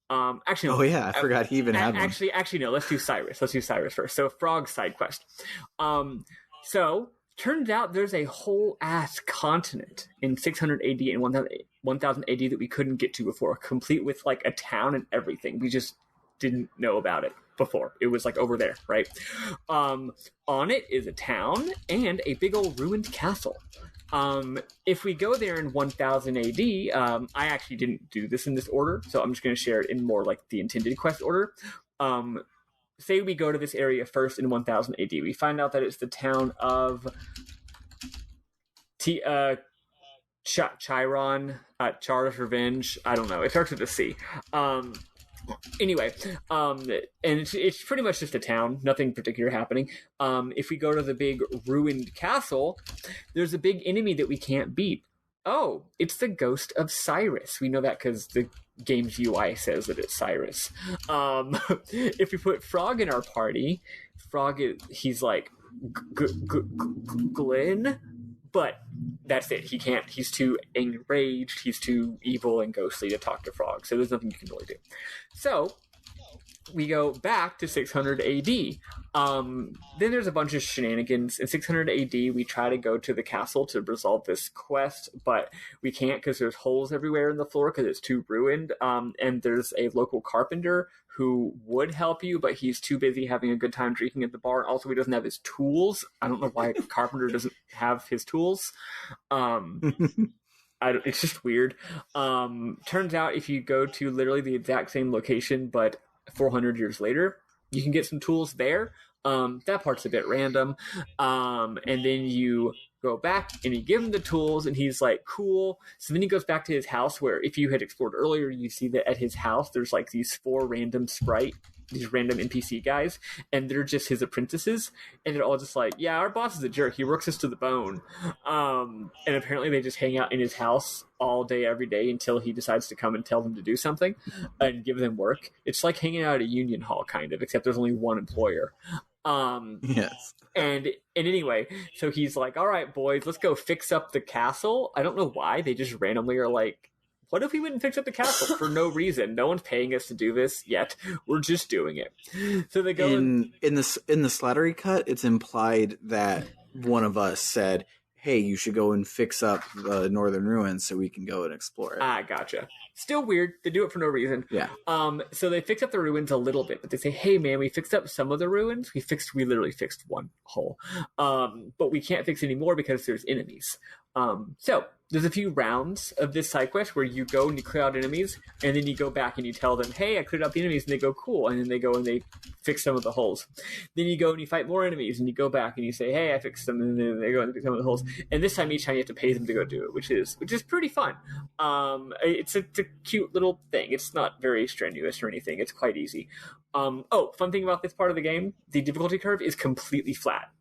Speaker 3: Actually, no.
Speaker 1: Oh yeah, I forgot he even had one.
Speaker 3: Actually, no. Let's do Cyrus. Let's do Cyrus first. So, Frog's side quest. So turns out there's a whole ass continent in 600 AD and 1000 AD that we couldn't get to before, complete with like a town and everything. We just didn't know about it before. It was like over there, right? On it is a town and a big old ruined castle. If we go there in 1000 AD, I actually didn't do this in this order, so I'm just going to share it in more like the intended quest order. Say we go to this area first in 1000 AD. We find out that it's the town of Chiron, Char's Revenge. I don't know. It starts with a C. Anyway, and it's pretty much just a town, nothing particular happening. If we go to the big ruined castle, there's a big enemy that we can't beat. Oh, it's the ghost of Cyrus. We know that because the game's UI says that it's Cyrus. If we put Frog in our party, he's like Glenn, but that's it. He can't. He's too enraged. He's too evil and ghostly to talk to Frog. So there's nothing you can really do. So we go back to 600 AD. Then there's a bunch of shenanigans. In 600 AD, we try to go to the castle to resolve this quest, but we can't because there's holes everywhere in the floor because it's too ruined. And there's a local carpenter who would help you, but he's too busy having a good time drinking at the bar. Also, he doesn't have his tools. I don't know why a carpenter doesn't have his tools. It's just weird. Turns out if you go to literally the exact same location, but 400 years later, you can get some tools there. That part's a bit random. And then you go back and you give him the tools and he's like, cool. So then he goes back to his house where if you had explored earlier, you see that at his house, there's like these 4 random these random NPC guys, and they're just his apprentices. And they're all just like, yeah, our boss is a jerk. He works us to the bone. And apparently they just hang out in his house all day, every day until he decides to come and tell them to do something and give them work. It's like hanging out at a union hall kind of, except there's only one employer.
Speaker 1: Yes.
Speaker 3: And anyway, so he's like, all right, boys, let's go fix up the castle. I don't know why. They just randomly are like, what if we went and fix up the castle for no reason? No one's paying us to do this yet. We're just doing it. So they go
Speaker 1: in the Slattery cut, it's implied that one of us said, hey, you should go and fix up the northern ruins so we can go and explore it.
Speaker 3: Ah, gotcha. Still weird. They do it for no reason.
Speaker 1: Yeah.
Speaker 3: So they fix up the ruins a little bit, but they say, hey, man, we fixed up some of the ruins. We literally fixed one hole. But we can't fix any more because there's enemies. So there's a few rounds of this side quest where you go and you clear out enemies, and then you go back and you tell them, hey, I cleared out the enemies, and they go, cool, and then they go and they fix some of the holes. Then you go and you fight more enemies, and you go back and you say, hey, I fixed them, and then they go and fix some of the holes. And this time, each time you have to pay them to go do it, which is pretty fun. It's a cute little thing. It's not very strenuous or anything. It's quite easy. Fun thing about this part of the game, the difficulty curve is completely flat,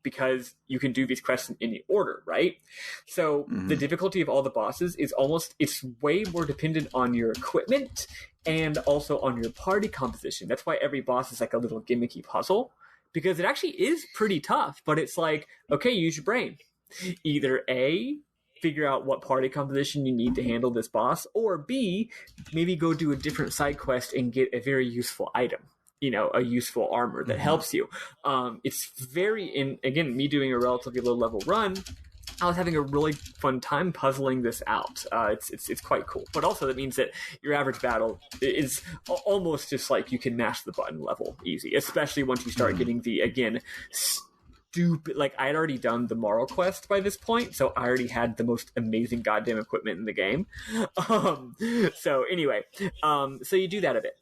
Speaker 3: because you can do these quests in any order, right? So the difficulty of all the bosses is it's way more dependent on your equipment and also on your party composition. That's why every boss is like a little gimmicky puzzle, because it actually is pretty tough, but it's like, okay, use your brain. Either A, figure out what party composition you need to handle this boss, or B, maybe go do a different side quest and get a very useful item. A useful armor that helps you. It's again, me doing a relatively low level run, I was having a really fun time puzzling this out. It's quite cool. But also that means that your average battle is almost just like you can mash the button level easy, especially once you start getting the, again, stupid, like I had already done the moral quest by this point, so I already had the most amazing goddamn equipment in the game. So anyway, so you do that a bit.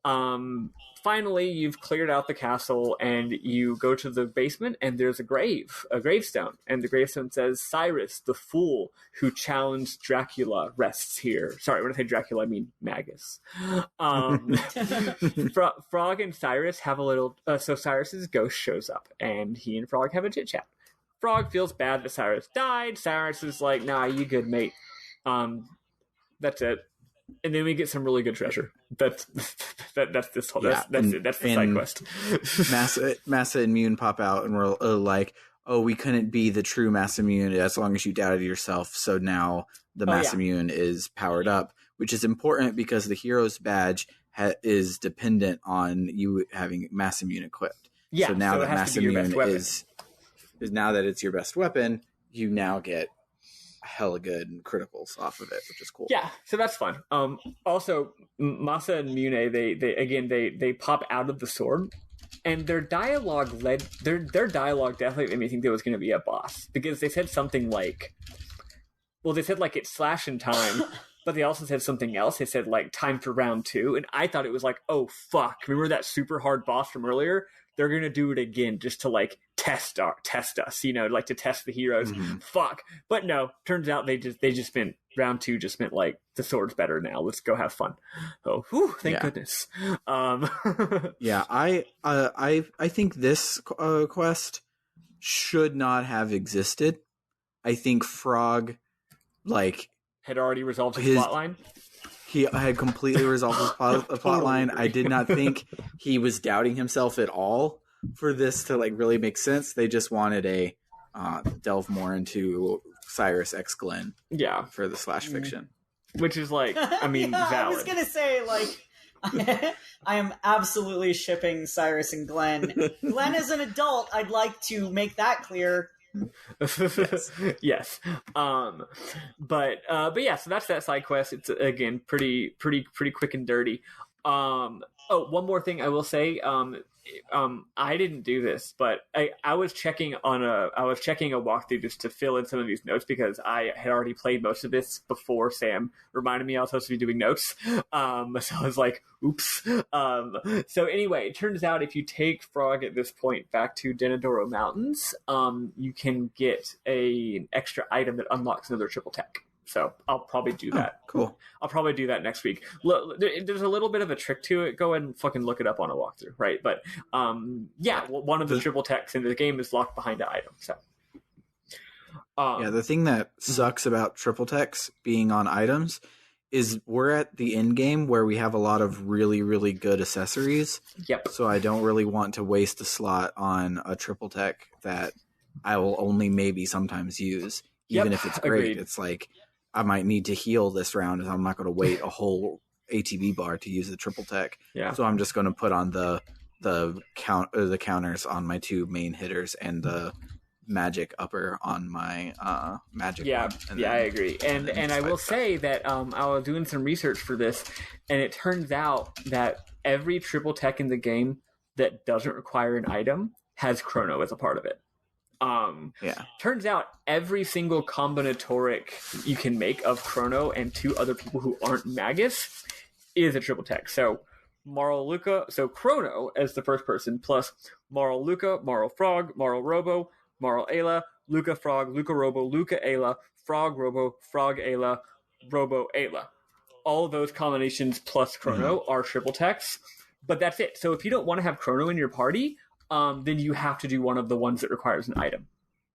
Speaker 3: Finally, you've cleared out the castle, and you go to the basement, and there's a gravestone, and the gravestone says, "Cyrus, the fool who challenged Dracula, rests here." Sorry, when I say Dracula, I mean Magus. Frog and Cyrus have a little. So Cyrus's ghost shows up, and he and Frog have a chit chat. Frog feels bad that Cyrus died. Cyrus is like, "Nah, you good, mate." That's it. And then we get some really good treasure. That's this whole. That's it. That's the side quest.
Speaker 1: Massa and Mune pop out, and we're like, "Oh, we couldn't be the true Massa Mune as long as you doubted yourself." So now the Massa Mune is powered up, which is important because the hero's badge is dependent on you having Massa Mune equipped.
Speaker 3: Yeah.
Speaker 1: So now that Massa Mune is now that it's your best weapon, you now get hella good criticals off of it, which is cool.
Speaker 3: Yeah, so that's fun. Also, Masa and Mune, they pop out of the sword, and their dialogue definitely made me think there was going to be a boss, because they said something like, they said like it's slash in time, but they also said something else. They said like time for round 2, and I thought it was like, oh fuck, remember that super hard boss from earlier? They're gonna do it again just to like test us, like to test the heroes. Mm-hmm. Fuck, but no. Turns out they just meant round 2. Just meant like the sword's better now. Let's go have fun. Oh, whew, thank goodness.
Speaker 1: Yeah, I think this quest should not have existed. I think Frog
Speaker 3: had already resolved his plotline.
Speaker 1: He had completely resolved his plot line. I did not think he was doubting himself at all for this to really make sense. They just wanted a delve more into Cyrus X Glenn.
Speaker 3: Yeah,
Speaker 1: for the slash fiction,
Speaker 3: which is valid.
Speaker 2: I was gonna say I am absolutely shipping Cyrus and Glenn. Glenn is an adult. I'd like to make that clear.
Speaker 3: Yes. But yeah, so that's that side quest. It's again pretty quick and dirty. One more thing I will say, I didn't do this, but I was checking a walkthrough just to fill in some of these notes, because I had already played most of this before Sam reminded me I was supposed to be doing notes. So I was like, oops. So anyway, it turns out if you take Frog at this point back to Denadoro Mountains, you can get an extra item that unlocks another triple tech. So I'll probably do that.
Speaker 1: Cool.
Speaker 3: I'll probably do that next week. Look, there's a little bit of a trick to it. Go ahead and fucking look it up on a walkthrough, right? But one of the triple techs in the game is locked behind an item. So
Speaker 1: the thing that sucks about triple techs being on items is we're at the end game where we have a lot of really, really good accessories.
Speaker 3: Yep.
Speaker 1: So I don't really want to waste a slot on a triple tech that I will only maybe sometimes use, even if it's great.
Speaker 3: Agreed.
Speaker 1: It's like, I might need to heal this round, and I'm not going to wait a whole ATB bar to use the triple tech.
Speaker 3: Yeah.
Speaker 1: So I'm just going to put on the counters on my 2 main hitters and the magic upper on my magic.
Speaker 3: Yeah,
Speaker 1: one,
Speaker 3: I agree. And I will say that I was doing some research for this, and it turns out that every triple tech in the game that doesn't require an item has Chrono as a part of it. Turns out every single combinatoric you can make of Chrono and 2 other people who aren't Magus is a triple tech. So Marl Luca, so Chrono as the first person, plus Marl Luca, Marl Frog, Marl Robo, Marl Ayla, Luca Frog, Luca Robo, Luca Ayla, Frog Robo, Frog Ayla, Robo Ayla. All of those combinations plus Chrono are triple techs, but that's it. So if you don't want to have Chrono in your party, then you have to do one of the ones that requires an item,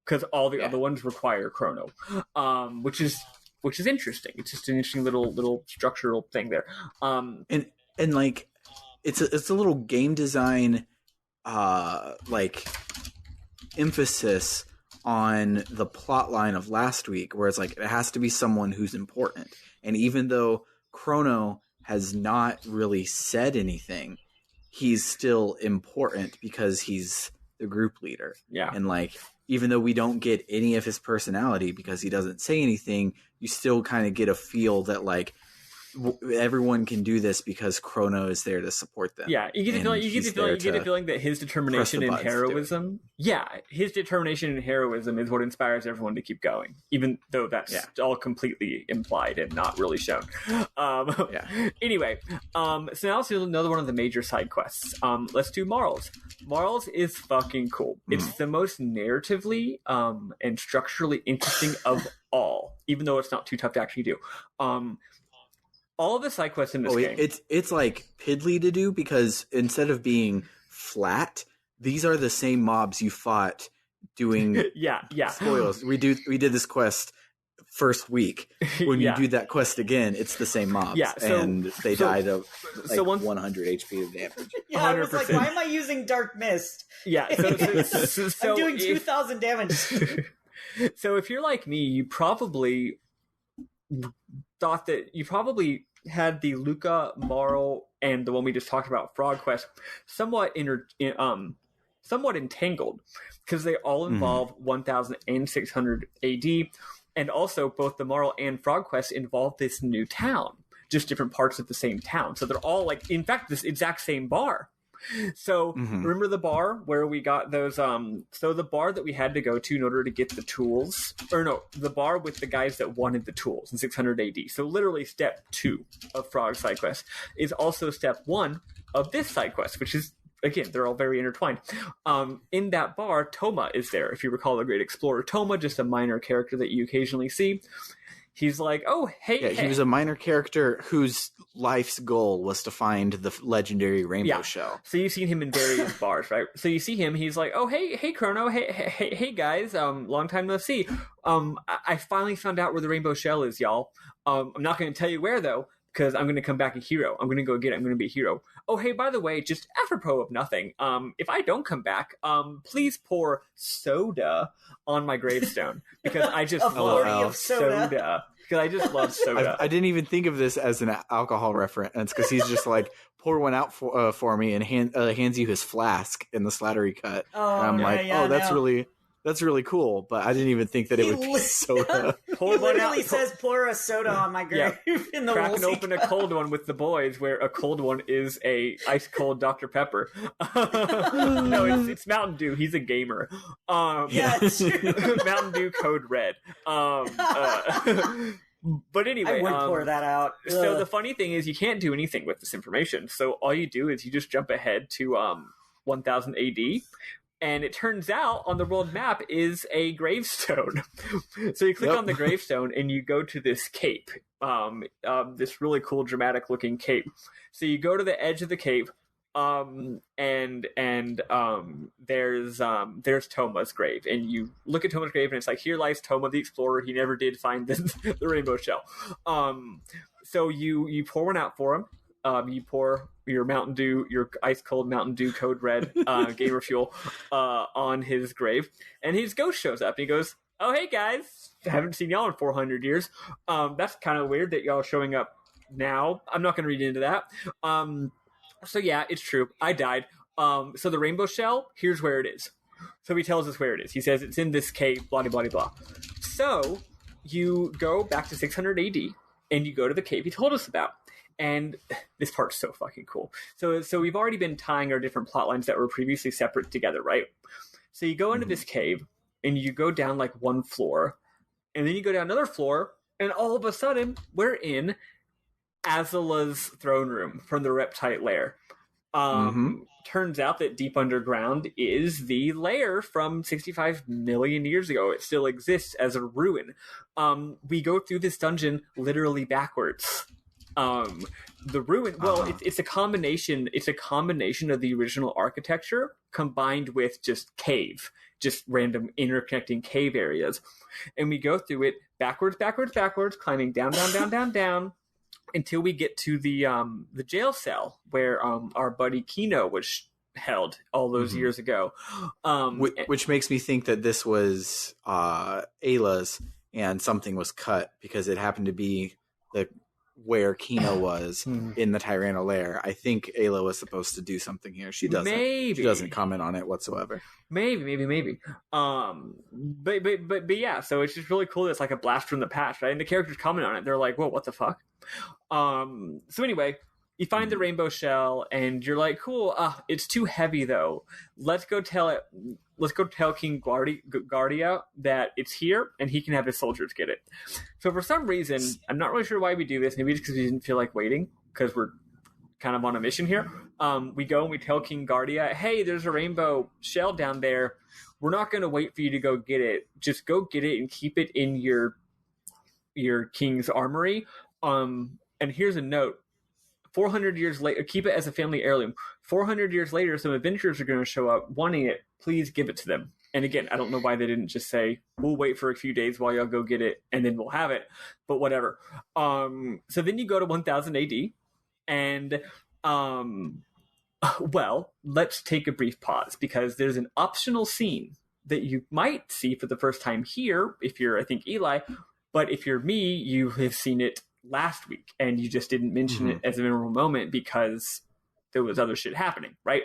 Speaker 3: because all the other ones require Chrono, which is interesting. It's just an interesting little structural thing there.
Speaker 1: And it's a little game design emphasis on the plot line of last week, where it's it has to be someone who's important. And even though Chrono has not really said anything, he's still important because he's the group leader.
Speaker 3: Yeah.
Speaker 1: And even though we don't get any of his personality because he doesn't say anything, you still kind of get a feel that everyone can do this because Chrono is there to support them.
Speaker 3: Yeah, you get the feeling that his determination and heroism. Yeah, his determination and heroism is what inspires everyone to keep going, even though that's all completely implied and not really shown. Anyway, so now let's do another one of the major side quests. Let's do Marls. Marls is fucking cool. It's the most narratively and structurally interesting of all, even though it's not too tough to actually do. All of the side quests in this game.
Speaker 1: It's like piddly to do because instead of being flat, these are the same mobs you fought doing spoils. We did this quest first week. When you do that quest again, it's the same mobs. Yeah, and they died of 100 HP of damage.
Speaker 2: Yeah, 100%. I was like, why am I using Dark Mist?
Speaker 3: Yeah,
Speaker 2: I'm doing 2,000 damage.
Speaker 3: So if you're like me, you probably thought that you probably had the Luca, Marl, and the one we just talked about, Frog Quest, somewhat entangled because they all involve 1,600 AD, and also both the Marl and Frog Quest involve this new town, just different parts of the same town. So they're all like, in fact, this exact same bar. So remember the bar where we got those so the bar that we had to go to in order to get the tools, or no, the bar with the guys that wanted the tools in 600 AD. So literally step 2 of Frog side quest is also step 1 of this side quest, which is, again, they're all very intertwined. In that bar, Toma is there, if you recall the Great Explorer Toma, just a minor character that you occasionally see. He's like, oh, hey.
Speaker 1: He was a minor character whose life's goal was to find the legendary rainbow shell.
Speaker 3: So you've seen him in various bars, right? So you see him, he's like, oh, hey, Chrono, hey, guys, long time no see. I finally found out where the rainbow shell is, y'all. I'm not going to tell you where, though, because I'm going to come back a hero. I'm going to go get it. I'm going to be a hero. Oh, hey, by the way, just apropos of nothing, if I don't come back, please pour soda on my gravestone, because I just love soda. Because I just love soda.
Speaker 1: I didn't even think of this as an alcohol reference, because he's just like, pour one out for me, and hands you his flask in the slattery cut. And I'm that's really cool, but I didn't even think that it would be soda.
Speaker 2: He literally says, pour a soda on my grave in the
Speaker 3: Cracking open a cold one with the boys, where a cold one is a ice cold Dr. Pepper. No, it's Mountain Dew. He's a gamer.
Speaker 2: It's true.
Speaker 3: Mountain Dew Code Red. But anyway,
Speaker 2: I would pour that out.
Speaker 3: So the funny thing is, you can't do anything with this information. So all you do is you just jump ahead to 1000 AD. And it turns out on the world map is a gravestone. So you click on the gravestone and you go to this cape, this really cool, dramatic looking cape. So you go to the edge of the cape, and there's Toma's grave, and you look at Toma's grave and it's like, here lies Toma the explorer. He never did find the rainbow shell. So you pour one out for him. You pour your Mountain Dew, your ice cold Mountain Dew Code Red gamer fuel on his grave, and his ghost shows up and he goes, oh, hey guys, I haven't seen y'all in 400 years. That's kind of weird that y'all are showing up now. I'm not going to read into that. So yeah, it's true, I died. So the rainbow shell, here's where it is. So he tells us where it is. He says it's in this cave, blah, blah, blah, blah. So you go back to 600 AD and you go to the cave he told us about. And this part's so fucking cool. So we've already been tying our different plot lines that were previously separate together, right? So you go into this cave, and you go down like one floor, and then you go down another floor, and all of a sudden, we're in Azula's throne room from the Reptite lair. Turns out that deep underground is the lair from 65 million years ago. It still exists as a ruin. We go through this dungeon literally backwards. The ruin, it's a combination of the original architecture combined with just random interconnecting cave areas. And we go through it backwards, climbing down until we get to the jail cell where our buddy Kino was held all those years ago.
Speaker 1: Which makes me think that this was Ayla's and something was cut, because it happened to be where Kino was in the Tyranno lair. I think Ayla was supposed to do something here. She doesn't.
Speaker 3: Maybe.
Speaker 1: She doesn't comment on it whatsoever.
Speaker 3: Maybe. But yeah. So it's just really cool. That it's like a blast from the past, right? And the characters comment on it. They're like, "Whoa, what the fuck?" So anyway, you find the rainbow shell, and you're like, "Cool. It's too heavy, though. Let's go tell it. Let's go tell King Guardia that it's here, and he can have his soldiers get it." So for some reason, I'm not really sure why we do this. Maybe it's because we didn't feel like waiting, because we're kind of on a mission here. We go and we tell King Guardia, "Hey, there's a rainbow shell down there. We're not going to wait for you to go get it. Just go get it and keep it in your king's armory. And here's a note. 400 years later, keep it as a family heirloom. 400 years later, some adventurers are going to show up wanting it. Please give it to them." And again, I don't know why they didn't just say, "We'll wait for a few days while y'all go get it, and then we'll have it." But whatever. So then you go to 1000 AD, and well, let's take a brief pause, because there's an optional scene that you might see for the first time here, if you're, I think, Eli. But if you're me, you have seen it last week, and you just didn't mention it as a memorable moment because there was other shit happening, right?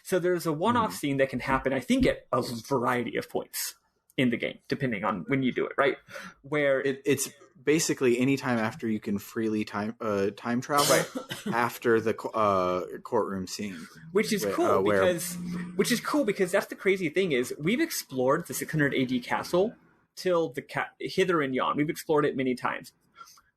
Speaker 3: So there's a one-off scene that can happen, I think, at a variety of points in the game, depending on when you do it, right? Where
Speaker 1: it's basically any time after you can freely time travel after the courtroom scene,
Speaker 3: which is cool because that's the crazy thing is we've explored the 600 AD castle till the hither and yon. We've explored it many times.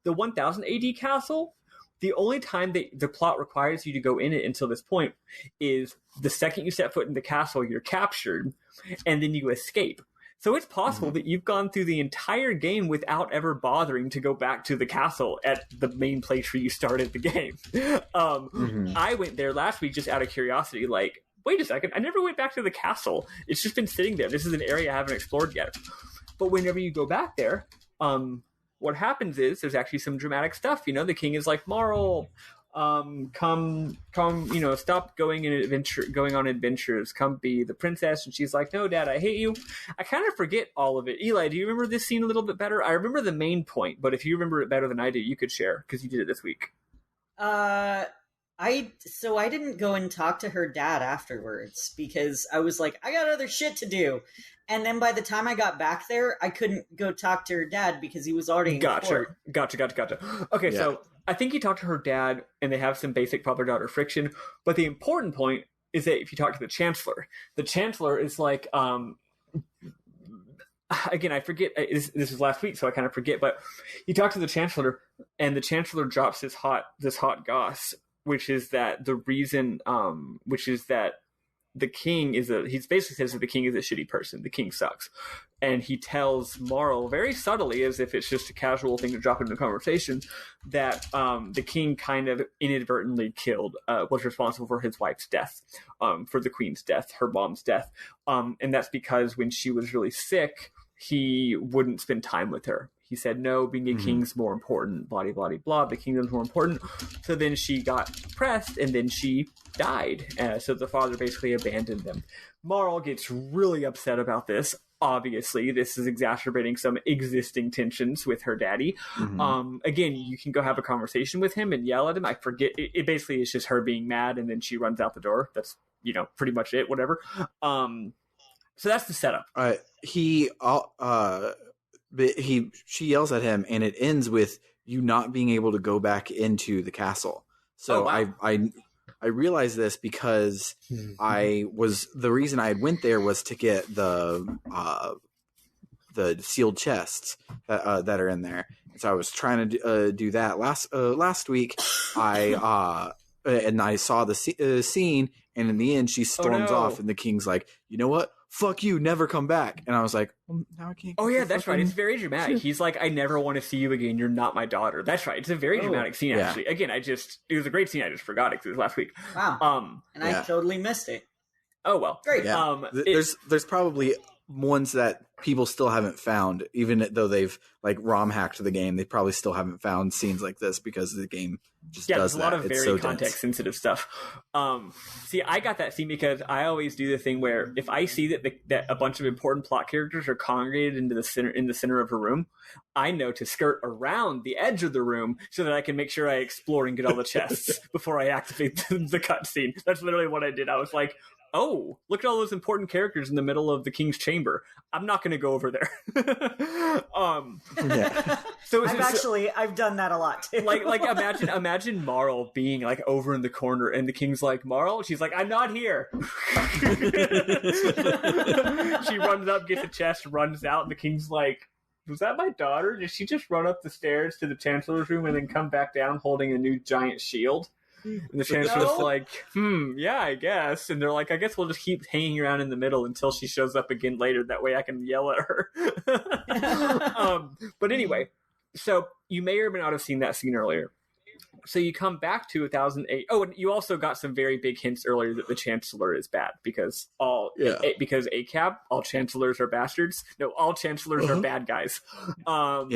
Speaker 3: The 1000 AD castle, the only time the plot requires you to go in it until this point is the second you set foot in the castle, you're captured, and then you escape. So it's possible that you've gone through the entire game without ever bothering to go back to the castle at the main place where you started the game. I went there last week just out of curiosity, like, wait a second, I never went back to the castle. It's just been sitting there. This is an area I haven't explored yet. But whenever you go back there, what happens is there's actually some dramatic stuff. You know, the king is like, "Marl, come, you know, stop going on adventures. Come be the princess." And she's like, "No, Dad, I hate you." I kind of forget all of it. Eli, do you remember this scene a little bit better? I remember the main point, but if you remember it better than I do, you could share because you did it this week.
Speaker 2: I didn't go and talk to her dad afterwards because I was like, I got other shit to do. And then by the time I got back there, I couldn't go talk to her dad because he was already in court.
Speaker 3: Gotcha. Okay, yeah. So I think you talk to her dad, and they have some basic father-daughter friction. But the important point is that if you talk to the Chancellor is like, again, I forget, this was last week, so I kind of forget, but you talk to the Chancellor, and the Chancellor drops this hot goss, which is that the reason, the king he basically says that the king is a shitty person. The king sucks. And he tells Marl very subtly, as if it's just a casual thing to drop into the conversation, that the king kind of inadvertently was responsible for his wife's death, for the queen's death, her mom's death. And that's because when she was really sick, he wouldn't spend time with her. He said, "No, being a king's more important, blah, blah, blah, blah. The kingdom's more important." So then she got depressed, and then she died. So the father basically abandoned them. Marl gets really upset about this. Obviously, this is exacerbating some existing tensions with her daddy. Again, you can go have a conversation with him and yell at him. I forget. It basically is just her being mad, and then she runs out the door. That's, pretty much it, whatever. So that's the setup. She yells at him, and it ends with you not being able to go back into the castle. So I realized this because the reason I went there was to get the sealed chests that are in there. And so I was trying to do that last week. I saw the scene, and in the end, she storms off, and the king's like, "You know what? Fuck you, never come back." And I was like, well, now I can't. Oh yeah, that's right. It's very dramatic. He's like, "I never want to see you again. You're not my daughter." That's right. It's a very dramatic scene, actually. Again, it was a great scene. I just forgot it because it was last week.
Speaker 2: Wow. And I totally missed it.
Speaker 3: Oh well.
Speaker 2: Great.
Speaker 1: Yeah. There's probably ones that people still haven't found, even though they've like ROM hacked the game. They probably still haven't found scenes like this because the game just does
Speaker 3: there's a
Speaker 1: that.
Speaker 3: lot of
Speaker 1: It's
Speaker 3: very
Speaker 1: so
Speaker 3: context sensitive stuff. See, I got that scene because I always do the thing where if I see that a bunch of important plot characters are congregated in the center of a room, I know to skirt around the edge of the room so that I can make sure I explore and get all the chests before I activate the cutscene. That's literally what I did. I was like, oh, look at all those important characters in the middle of the king's chamber. I'm not going to go over there. So
Speaker 2: I've done that a lot too.
Speaker 3: like imagine Marl being like over in the corner and the king's like, Marl? She's like, I'm not here. She runs up, gets a chest, runs out, and the king's like, was that my daughter? Did she just run up the stairs to the chancellor's room and then come back down holding a new giant shield? And the chancellor's like, yeah, I guess. And they're like, I guess we'll just keep hanging around in the middle until she shows up again later. That way I can yell at her. But anyway, so you may or may not have seen that scene earlier. So you come back to 1008. Oh, and you also got some very big hints earlier that the chancellor is bad because because ACAB, all chancellors are bastards. No, all chancellors are bad guys. So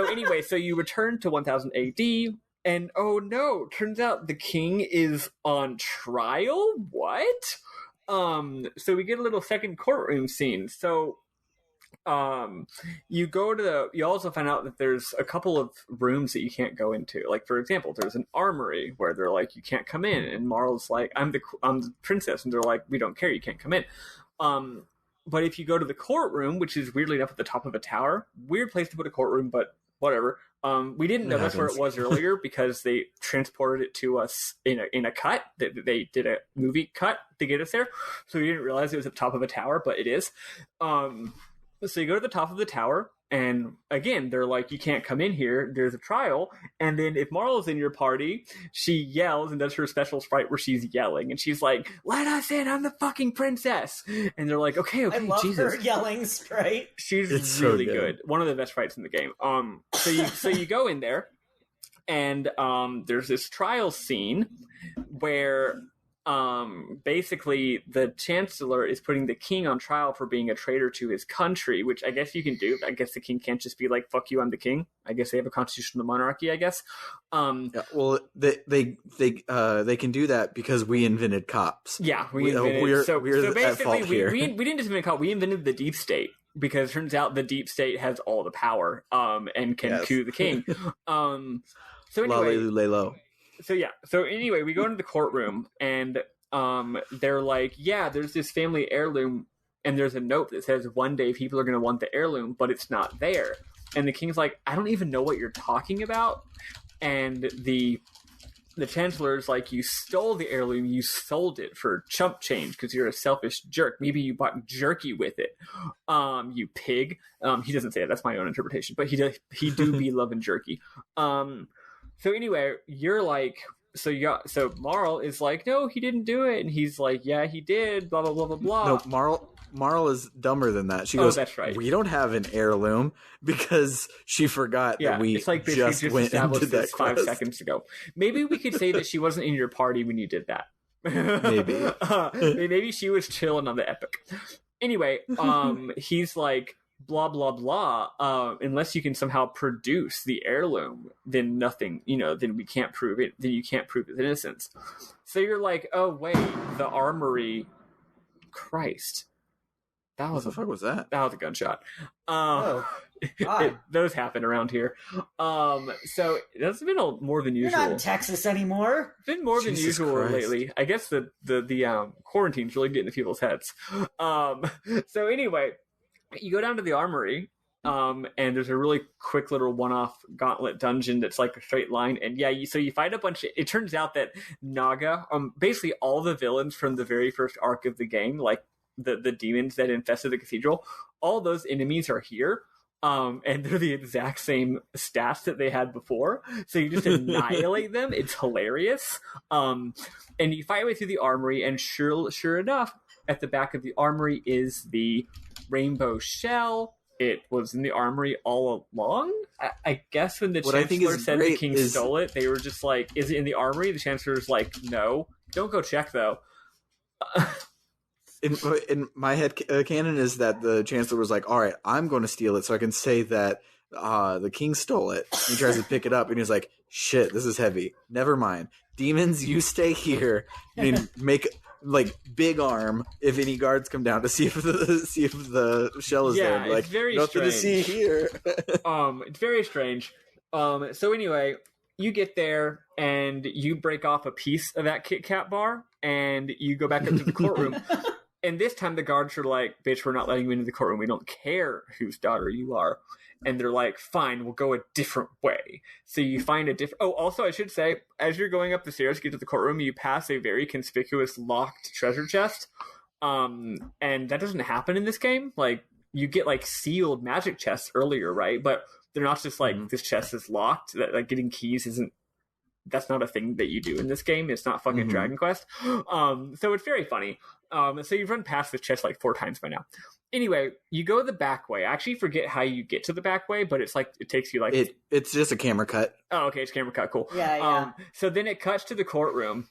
Speaker 3: anyway, so you return to 1000 AD. And oh no, turns out the king is on trial? What? So we get a little second courtroom scene. So you also find out that there's a couple of rooms that you can't go into. Like, for example, there's an armory where they're like, you can't come in. And Marl's like, I'm the princess. And they're like, we don't care, you can't come in. But if you go to the courtroom, which is weirdly enough at the top of a tower, weird place to put a courtroom, but whatever. We didn't know that's where it was earlier because they transported it to us in a cut. They did a movie cut to get us there, so we didn't realize it was at the top of a tower, but it is. So you go to the top of the tower, and again, they're like, you can't come in here. There's a trial. And then if Marl's in your party, she yells and does her special sprite where she's yelling. And she's like, let us in. I'm the fucking princess. And they're like, okay,
Speaker 2: I love
Speaker 3: Jesus.
Speaker 2: her yelling sprite.
Speaker 3: She's really so good. One of the best fights in the game. So you go in there, and there's this trial scene where basically the chancellor is putting the king on trial for being a traitor to his country, which I guess you can do. I guess the king can't just be like, fuck you, I'm the king. I guess they have a constitutional monarchy, I guess.
Speaker 1: Well, they can do that because we invented cops.
Speaker 3: Yeah, we're so basically we didn't just invent cops, we invented the deep state, because it turns out the deep state has all the power and can coup the king. So anyway,
Speaker 1: lay low.
Speaker 3: So anyway, we go into the courtroom, and they're like, yeah, there's this family heirloom, and there's a note that says one day people are going to want the heirloom, but it's not there. And the king's like, I don't even know what you're talking about. And the chancellor's like, you stole the heirloom, you sold it for chump change because you're a selfish jerk. Maybe you bought jerky with it, you pig. He doesn't say it, that's my own interpretation, but he do be loving jerky. So anyway, you're like, so Marl is like, no, he didn't do it, and he's like, yeah, he did, blah blah blah blah blah.
Speaker 1: No, Marl is dumber than that. She goes,
Speaker 3: that's right.
Speaker 1: We don't have an heirloom, because she forgot that we just went and did that
Speaker 3: 5 seconds ago. Maybe we could say that she wasn't in your party when you did that. Maybe she was chilling on the epic. Anyway, he's like, blah blah blah, unless you can somehow produce the heirloom, then nothing, then we can't prove it, then you can't prove his innocence. So you're like, oh wait, the armory, Christ,
Speaker 1: what the fuck was that?
Speaker 3: That was a gunshot. Those happen around here. So that's been more than usual.
Speaker 2: You're not in Texas anymore.
Speaker 3: It's been more than usual lately. I guess the quarantine's really getting to people's heads. So anyway, you go down to the armory, and there's a really quick little one-off gauntlet dungeon that's like a straight line. And yeah, so you fight a bunch of... It turns out that Naga, basically all the villains from the very first arc of the game, like the demons that infested the cathedral, all those enemies are here. And they're the exact same stats that they had before. So you just annihilate them. It's hilarious. And you fight your way through the armory, and sure enough, at the back of the armory is the rainbow shell. It was in the armory all along. I guess when the chancellor said the king stole it, they were just like, is it in the armory? The chancellor's like, no. Don't go check, though.
Speaker 1: in my head canon is that the Chancellor was like, all right, I'm going to steal it so I can say that the king stole it. And he tries to pick it up and he's like, shit, this is heavy. Never mind. Demons, you stay here and make like big arm if any guards come down to see if the shell is there.
Speaker 3: It's
Speaker 1: like,
Speaker 3: very
Speaker 1: nothing
Speaker 3: strange.
Speaker 1: to see here.
Speaker 3: It's very strange. So anyway, you get there and you break off a piece of that Kit Kat bar and you go back up to the courtroom. And this time the guards are like, bitch, we're not letting you into the courtroom. We don't care whose daughter you are. And they're like, fine, we'll go a different way. So you find a different... Oh, also, I should say, as you're going up the stairs to get to the courtroom, you pass a very conspicuous locked treasure chest. And that doesn't happen in this game. Like, you get, like, sealed magic chests earlier, right? But they're not just like, this chest is locked. That, like, getting keys isn't... That's not a thing that you do in this game. It's not fucking Dragon Quest. So it's very funny. So you've run past this chest, like, 4 times by now. Anyway, you go the back way. I actually forget how you get to the back way, but it's like it takes you like
Speaker 1: it's just a camera cut.
Speaker 3: Oh, okay, it's camera cut. Cool.
Speaker 2: Yeah.
Speaker 3: So then it cuts to the courtroom,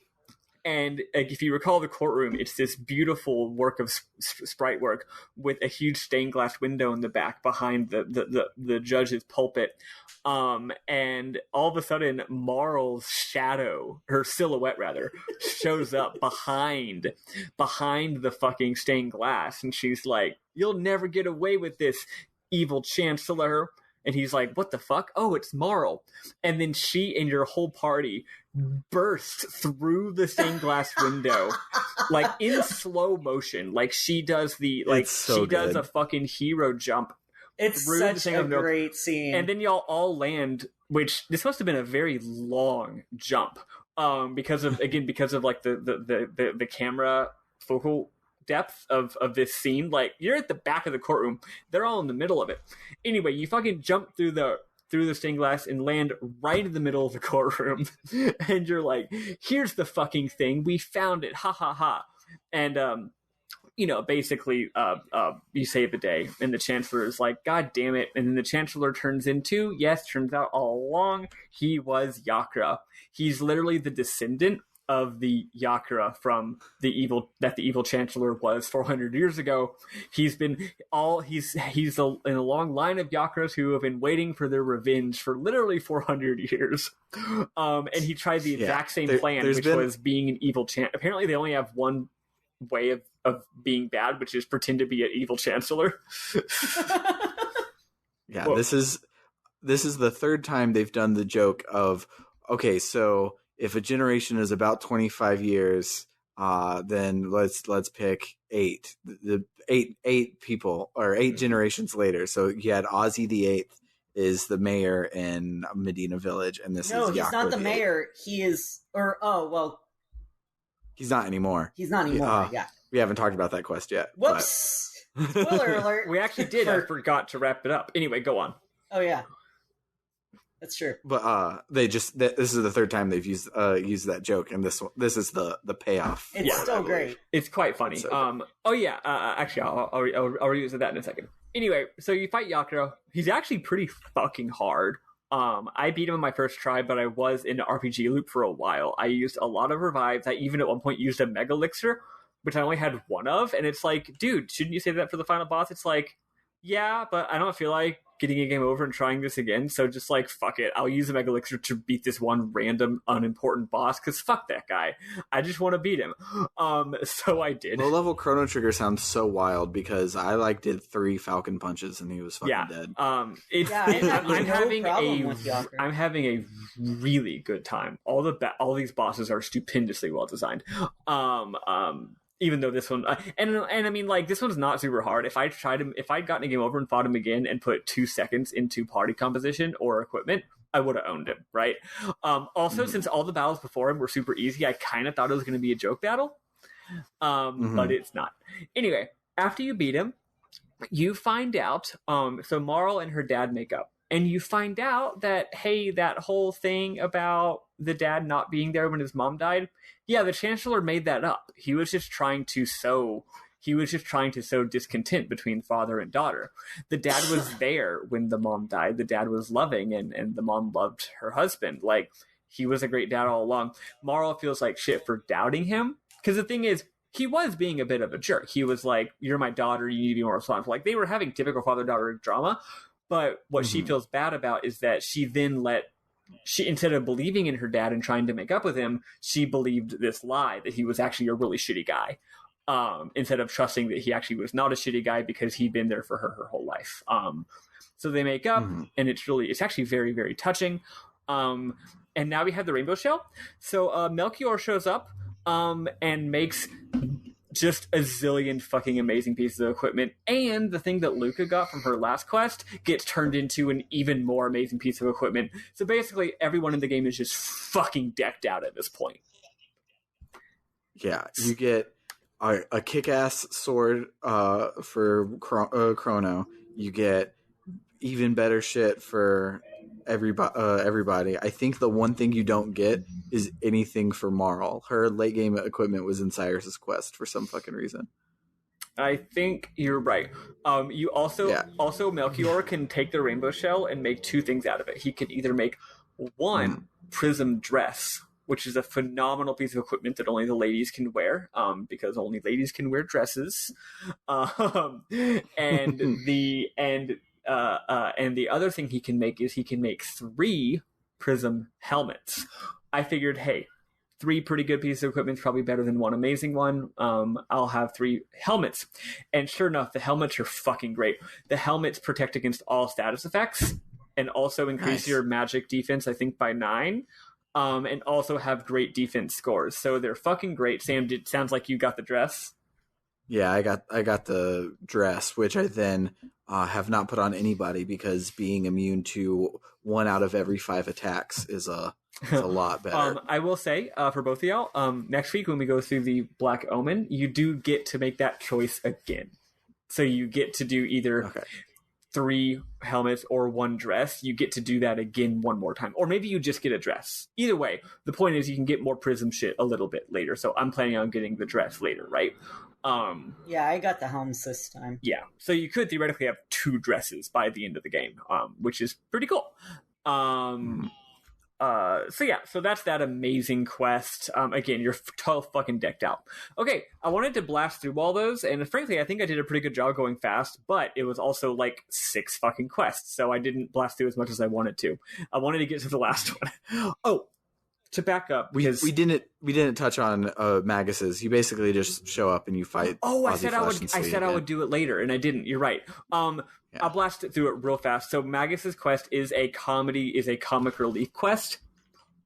Speaker 3: and if you recall the courtroom, it's this beautiful work of sprite work with a huge stained glass window in the back behind the judge's pulpit. And all of a sudden, Marl's shadow, her silhouette rather, shows up behind the fucking stained glass, and she's like, "You'll never get away with this, evil Chancellor." And he's like, "What the fuck? Oh, it's Marl." And then she and your whole party burst through the stained glass window, like in slow motion. Like she does does a fucking hero jump.
Speaker 2: It's such a great scene.
Speaker 3: And then y'all all land, which this must have been a very long jump. Because of like the camera focal depth of this scene. Like, you're at the back of the courtroom, they're all in the middle of it. Anyway, you fucking jump through the stained glass and land right in the middle of the courtroom. And you're like, here's the fucking thing, we found it, ha ha ha. And basically, you save the day, and the Chancellor is like, God damn it. And then the Chancellor turns out all along, he was Yakra. He's literally the descendant of the Yakra from the evil Chancellor was 400 years ago. He's in a long line of Yakras who have been waiting for their revenge for literally 400 years. And he tried the exact same plan, which was being an evil Apparently they only have one way of being bad, which is pretend to be an evil Chancellor.
Speaker 1: Well, this is the third time they've done the joke of, okay, so if a generation is about 25 years, then let's pick 8. The eight people, or 8 generations later. So you had Ozzy the 8th is the mayor in Medina Village, and this is Yakra.
Speaker 2: No, he's not the mayor. He is,
Speaker 1: he's not anymore.
Speaker 2: He's not anymore. Yeah.
Speaker 1: We haven't talked about that quest yet.
Speaker 2: Whoops. Spoiler alert.
Speaker 3: We actually did. I forgot to wrap it up. Anyway, go on.
Speaker 2: Oh, yeah. That's true.
Speaker 1: But this is the third time they've used that joke, and this is the payoff.
Speaker 2: It's still great.
Speaker 3: It's quite funny. So actually, I'll revisit that in a second. Anyway, so you fight Yakra. He's actually pretty fucking hard. I beat him in my first try, but I was in the RPG loop for a while. I used a lot of revives. I even at one point used a Mega Elixir, which I only had one of, and it's like, dude, shouldn't you save that for the final boss? It's like, yeah, but I don't feel like getting a game over and trying this again, so just like, fuck it, I'll use a Mega Elixir to beat this one random unimportant boss, because fuck that guy, I just want to beat him. So I did.
Speaker 1: Low level Chrono Trigger sounds so wild, because I did 3 Falcon punches and he was fucking dead.
Speaker 3: I'm having a really good time. All these bosses are stupendously well designed. Even though this one, and I mean, like, this one's not super hard. If I'd gotten a game over and fought him again and put 2 seconds into party composition or equipment, I would have owned him, right? Since all the battles before him were super easy, I kind of thought it was going to be a joke battle, but it's not. Anyway, after you beat him, you find out, so Marl and her dad make up. And you find out that, hey, that whole thing about the dad not being there when his mom died, yeah, the Chancellor made that up. He was just trying to sow discontent between father and daughter. The dad was there when the mom died. The dad was loving, and the mom loved her husband. Like, he was a great dad all along. Marl feels like shit for doubting him. Because the thing is, he was being a bit of a jerk. He was like, "You're my daughter. You need to be more responsible." Like, they were having typical father-daughter drama. But what she feels bad about is that she then instead of believing in her dad and trying to make up with him, she believed this lie that he was actually a really shitty guy. Instead of trusting that he actually was not a shitty guy because he'd been there for her whole life. So they make up, and it's actually very, very touching. And now we have the rainbow shell. So Melchior shows up and makes just a zillion fucking amazing pieces of equipment. And the thing that Luca got from her last quest gets turned into an even more amazing piece of equipment. So basically, everyone in the game is just fucking decked out at this point.
Speaker 1: Yeah, you get a kick-ass sword for Chrono. You get even better shit for everybody. I think the one thing you don't get is anything for Marl. Her late game equipment was in Cyrus's quest for some fucking reason.
Speaker 3: I think you're right. You also Melchior can take the rainbow shell and make two things out of it. He can either make one prism dress, which is a phenomenal piece of equipment that only the ladies can wear, because only ladies can wear dresses. And the other thing he can make is he can make 3 prism helmets. I figured, hey, 3 pretty good pieces of equipment is probably better than 1 amazing one. I'll have 3 helmets. And sure enough, the helmets are fucking great. The helmets protect against all status effects and also increase your magic defense, I think, by 9. And also have great defense scores. So they're fucking great. Sam, it sounds like you got the dress.
Speaker 1: Yeah, I got the dress, which I then have not put on anybody because being immune to 1 out of every 5 attacks is a lot better.
Speaker 3: I will say, for both of y'all, next week when we go through the Black Omen, you do get to make that choice again. So you get to do either 3 helmets or 1 dress. You get to do that again one more time. Or maybe you just get a dress. Either way, the point is you can get more prism shit a little bit later. So I'm planning on getting the dress later, right?
Speaker 2: Yeah, I got the helms this time.
Speaker 3: Yeah. So you could theoretically have 2 dresses by the end of the game, which is pretty cool. So that's that amazing quest. Again, you're fucking decked out. Okay, I wanted to blast through all those, and frankly, I think I did a pretty good job going fast, but it was also like 6 fucking quests, so I didn't blast through as much as I wanted to. I wanted to get to the last one. Oh, to back up,
Speaker 1: we didn't touch on Magus's. You basically just show up and you fight.
Speaker 3: Oh, I said I would do it later, and I didn't. You're right. I'll blast it through it real fast. So Magus's quest is a comic relief quest.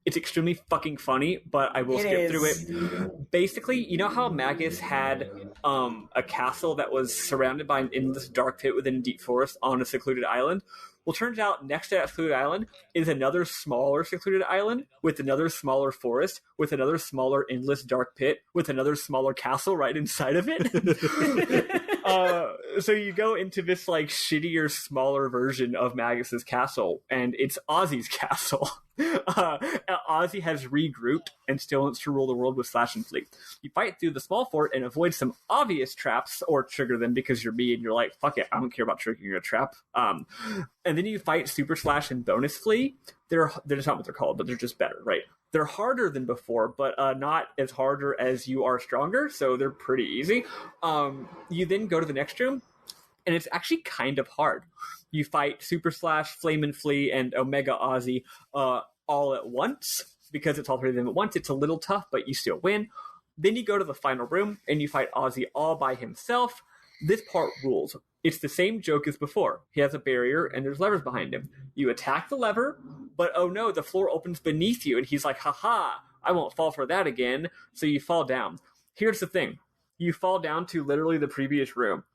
Speaker 3: It's extremely fucking funny, but I will skip through it. Basically, you know how Magus had a castle that was surrounded by an endless dark pit within a deep forest on a secluded island? Well, turns out next to that secluded island is another smaller secluded island with another smaller forest, with another smaller endless dark pit, with another smaller castle right inside of it. So you go into this like shittier, smaller version of Magus's castle, and it's Ozzy's castle. Ozzy has regrouped and still wants to rule the world with Slash and Fleet. You fight through the small fort and avoid some obvious traps or trigger them because you're me and you're like, fuck it, I don't care about triggering a trap. And then you fight Super Slash and Bonus Flea. They're just not what they're called, but they're just better, right? They're harder than before, but not as harder as you are stronger, so they're pretty easy. You then go to the next room, and it's actually kind of hard. You fight Super Slash, Flame and Flea, and Omega Ozzy all at once. Because it's all 3 of them at once, it's a little tough, but you still win. Then you go to the final room, and you fight Ozzy all by himself. This part rules. It's the same joke as before. He has a barrier, and there's levers behind him. You attack the lever, but oh no, the floor opens beneath you, and he's like, haha, I won't fall for that again. So you fall down. Here's the thing. You fall down to literally the previous room.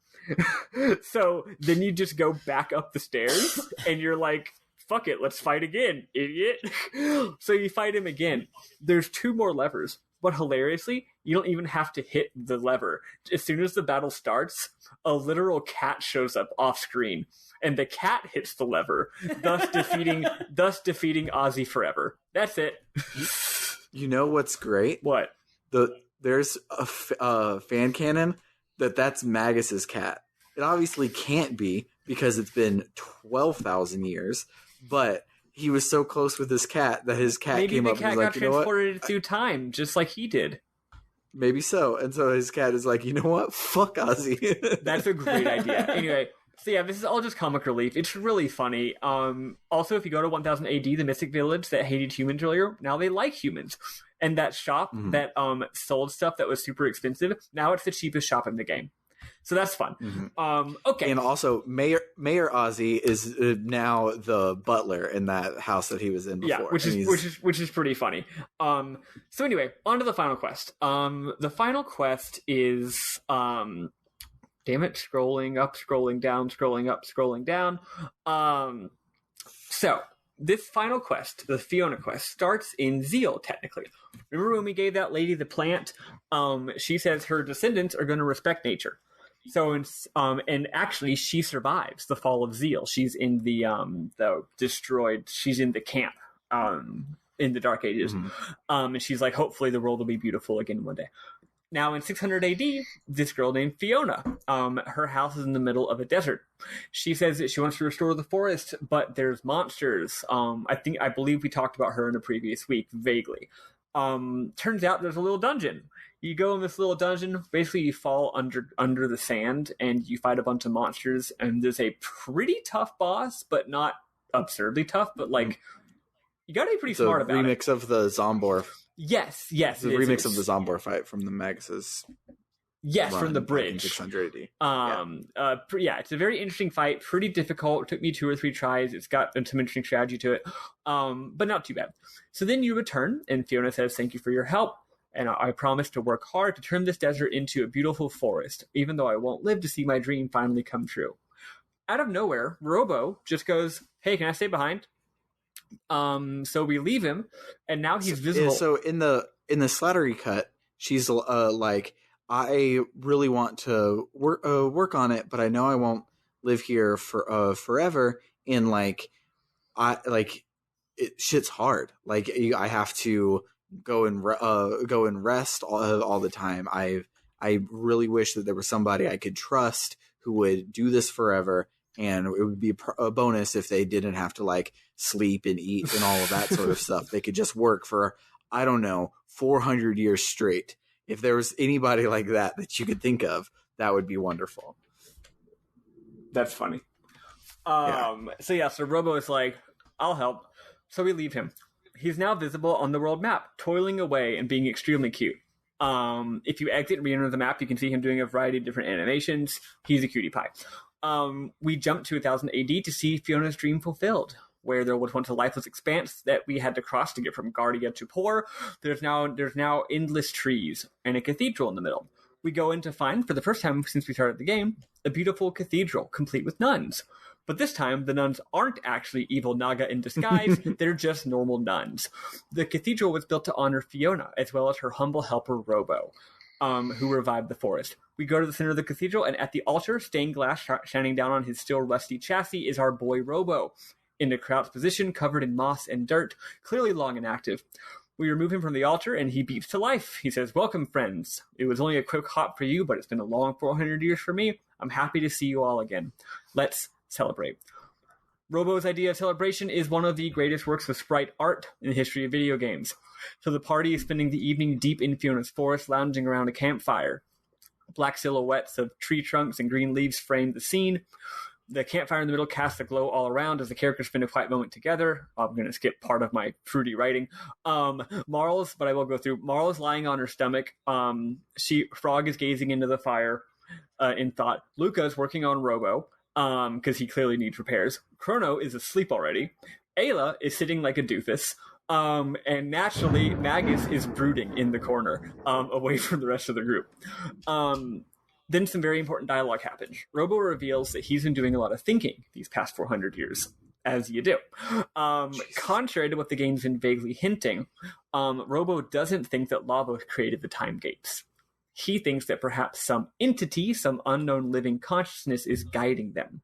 Speaker 3: So then you just go back up the stairs, and you're like, fuck it, let's fight again, idiot. So you fight him again. There's 2 more levers. But hilariously, you don't even have to hit the lever. As soon as the battle starts, a literal cat shows up off screen, and the cat hits the lever, thus defeating Ozzy forever. That's it.
Speaker 1: You know what's great?
Speaker 3: What?
Speaker 1: There's a fan canon that's Magus's cat. It obviously can't be because it's been 12,000 years, but he was so close with his cat that his cat came up and was like, you know what?
Speaker 3: Maybe the cat got transported through time, just like he did.
Speaker 1: Maybe so. And so his cat is like, you know what? Fuck Ozzy.
Speaker 3: That's a great idea. Anyway, so yeah, this is all just comic relief. It's really funny. Also, if you go to 1000 AD, the Mystic Village that hated humans earlier, now they like humans. And that shop that sold stuff that was super expensive, now it's the cheapest shop in the game. So that's fun. Okay.
Speaker 1: And also, Mayor Ozzy is now the butler in that house that he was in before.
Speaker 3: Yeah, which is pretty funny. So anyway, on to the final quest. The final quest is damn it, scrolling up, scrolling down, scrolling up, scrolling down. So this final quest, the Fiona quest, starts in Zeal, technically. Remember when we gave that lady the plant? She says her descendants are going to respect nature. So, and actually, she survives the fall of Zeal. She's in the destroyed. She's in the camp in the Dark Ages, and she's like, hopefully, the world will be beautiful again one day. Now, in 600 AD, this girl named Fiona, her house is in the middle of a desert. She says that she wants to restore the forest, but there's monsters. I believe we talked about her in a previous week, vaguely. Turns out there's a little dungeon. You go in this little dungeon, basically you fall under the sand, and you fight a bunch of monsters, and there's a pretty tough boss, but not absurdly tough, but like, you gotta be pretty smart about it.
Speaker 1: Remix of the Zombor.
Speaker 3: Yes.
Speaker 1: The remix of the Zombor fight from the Magus'.
Speaker 3: Yes, from the bridge.
Speaker 1: 600
Speaker 3: AD. It's a very interesting fight. Pretty difficult. It took me 2 or 3 tries. It's got some interesting strategy to it, but not too bad. So then you return, and Fiona says, "Thank you for your help, and I promise to work hard to turn this desert into a beautiful forest, even though I won't live to see my dream finally come true." Out of nowhere, Robo just goes, "Hey, can I stay behind?" So we leave him, and now he's visible.
Speaker 1: So in the Slattery cut, she's like, I really want to work on it, but I know I won't live here for forever. And shit's hard. Like I have to go and rest all the time. I really wish that there was somebody I could trust who would do this forever, and it would be a bonus if they didn't have to like sleep and eat and all of that sort of stuff. They could just work for, I don't know, 400 years straight. If there was anybody like that you could think of, that would be wonderful.
Speaker 3: That's funny. So Robo is like, I'll help. So we leave him. He's now visible on the world map, toiling away and being extremely cute. If you exit and re-enter the map, you can see him doing a variety of different animations. He's a cutie pie. We jump to 1000 AD to see Fiona's dream fulfilled, where there was once a lifeless expanse that we had to cross to get from Guardia to Por. There's now endless trees and a cathedral in the middle. We go in to find, for the first time since we started the game, a beautiful cathedral complete with nuns. But this time, the nuns aren't actually evil Naga in disguise, they're just normal nuns. The cathedral was built to honor Fiona, as well as her humble helper Robo, who revived the forest. We go to the center of the cathedral, and at the altar, stained glass shining down on his still rusty chassis, is our boy Robo, in a crouched position, covered in moss and dirt, clearly long inactive. We remove him from the altar, and he beeps to life. He says, "Welcome, friends. It was only a quick hop for you, but it's been a long 400 years for me. I'm happy to see you all again. Let's celebrate." Robo's idea of celebration is one of the greatest works of sprite art in the history of video games. So the party is spending the evening deep in Fiona's forest, lounging around a campfire. Black silhouettes of tree trunks and green leaves frame the scene. The campfire in the middle casts a glow all around as the characters spend a quiet moment together. I'm going to skip part of my fruity writing. Marl's, but I will go through. Marl's lying on her stomach. Frog is gazing into the fire in thought. Luca's working on Robo because he clearly needs repairs. Chrono is asleep already. Ayla is sitting like a doofus. And naturally, Magus is brooding in the corner, away from the rest of the group. Then some very important dialogue happens. Robo reveals that he's been doing a lot of thinking these past 400 years, as you do. Contrary to what the game's been vaguely hinting, Robo doesn't think that Lava created the time gates. He thinks that perhaps some entity, some unknown living consciousness is guiding them.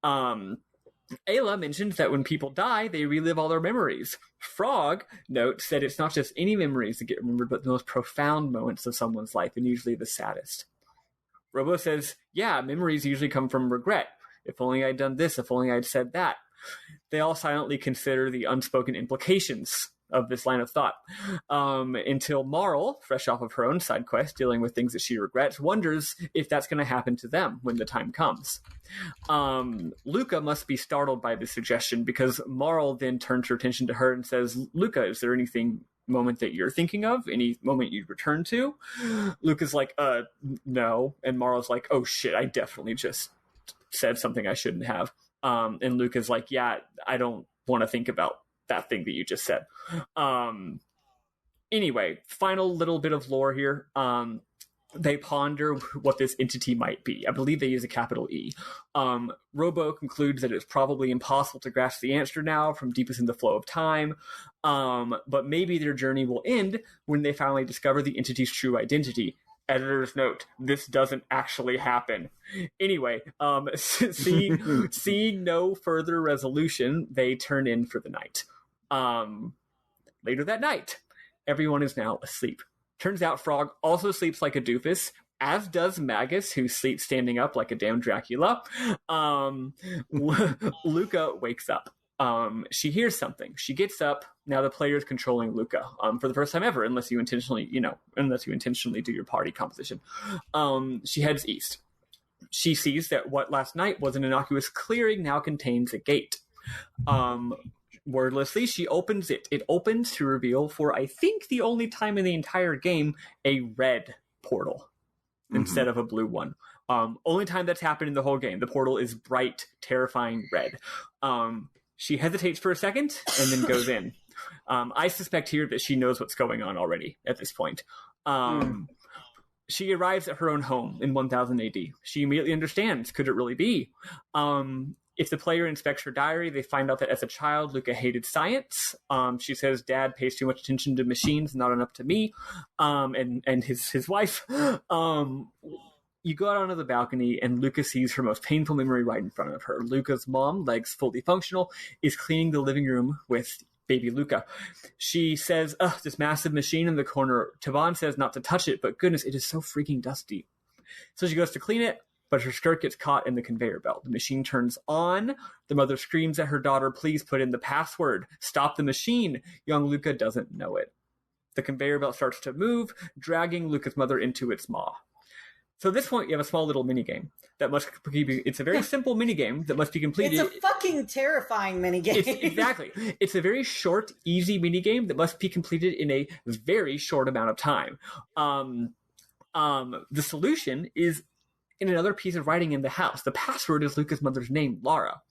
Speaker 3: Ayla mentions that when people die, they relive all their memories. Frog notes that it's not just any memories that get remembered, but the most profound moments of someone's life, and usually the saddest. Robo says, yeah, memories usually come from regret. If only I'd done this, if only I'd said that. They all silently consider the unspoken implications of this line of thought. Until Marl, fresh off of her own side quest, dealing with things that she regrets, wonders if that's going to happen to them when the time comes. Luca must be startled by this suggestion, because Marl then turns her attention to her and says, Luca, is there anything moment that you're thinking of? Any moment you'd return to? Luca's like, no. And Marl's like, oh shit, I definitely just said something I shouldn't have. And Luca's like, yeah, I don't want to think about that thing that you just said. Anyway, final little bit of lore here. They ponder what this entity might be. I believe they use a capital E. Robo concludes that it's probably impossible to grasp the answer now from deepest in the flow of time, but maybe their journey will end when they finally discover the entity's true identity. Editor's note, this doesn't actually happen. Anyway, seeing no further resolution, they turn in for the night. Later that night, everyone is now asleep. Turns out Frog also sleeps like a doofus, as does Magus, who sleeps standing up like a damn Dracula. Luca wakes up. She hears something. She gets up. Now the player is controlling Luca for the first time ever, unless you intentionally do your party composition. She heads east. She sees that what last night was an innocuous clearing now contains a gate. Wordlessly, she opens it. It opens to reveal, for I think the only time in the entire game, a red portal instead of a blue one. Only time that's happened in the whole game. The portal is bright, terrifying red. She hesitates for a second and then goes in. I suspect here that she knows what's going on already at this point. She arrives at her own home in 1000 AD. She immediately understands, could it really be? If the player inspects her diary, they find out that as a child, Luca hated science. She says, Dad pays too much attention to machines, not enough to me, and his wife. You go out onto the balcony, and Luca sees her most painful memory right in front of her. Luca's mom, legs fully functional, is cleaning the living room with baby Luca. She says, ugh, this massive machine in the corner. Taban says not to touch it, but goodness, it is so freaking dusty. So she goes to clean it, but her skirt gets caught in the conveyor belt. The machine turns on. The mother screams at her daughter, please put in the password. Stop the machine. Young Luca doesn't know it. The conveyor belt starts to move, dragging Luca's mother into its maw. So at this point, you have a small little minigame that must be... It's a very simple minigame that must be completed.
Speaker 2: It's a fucking terrifying minigame.
Speaker 3: Exactly. It's a very short, easy minigame that must be completed in a very short amount of time. The solution is in another piece of writing in the house. The password is Luca's mother's name, Lara.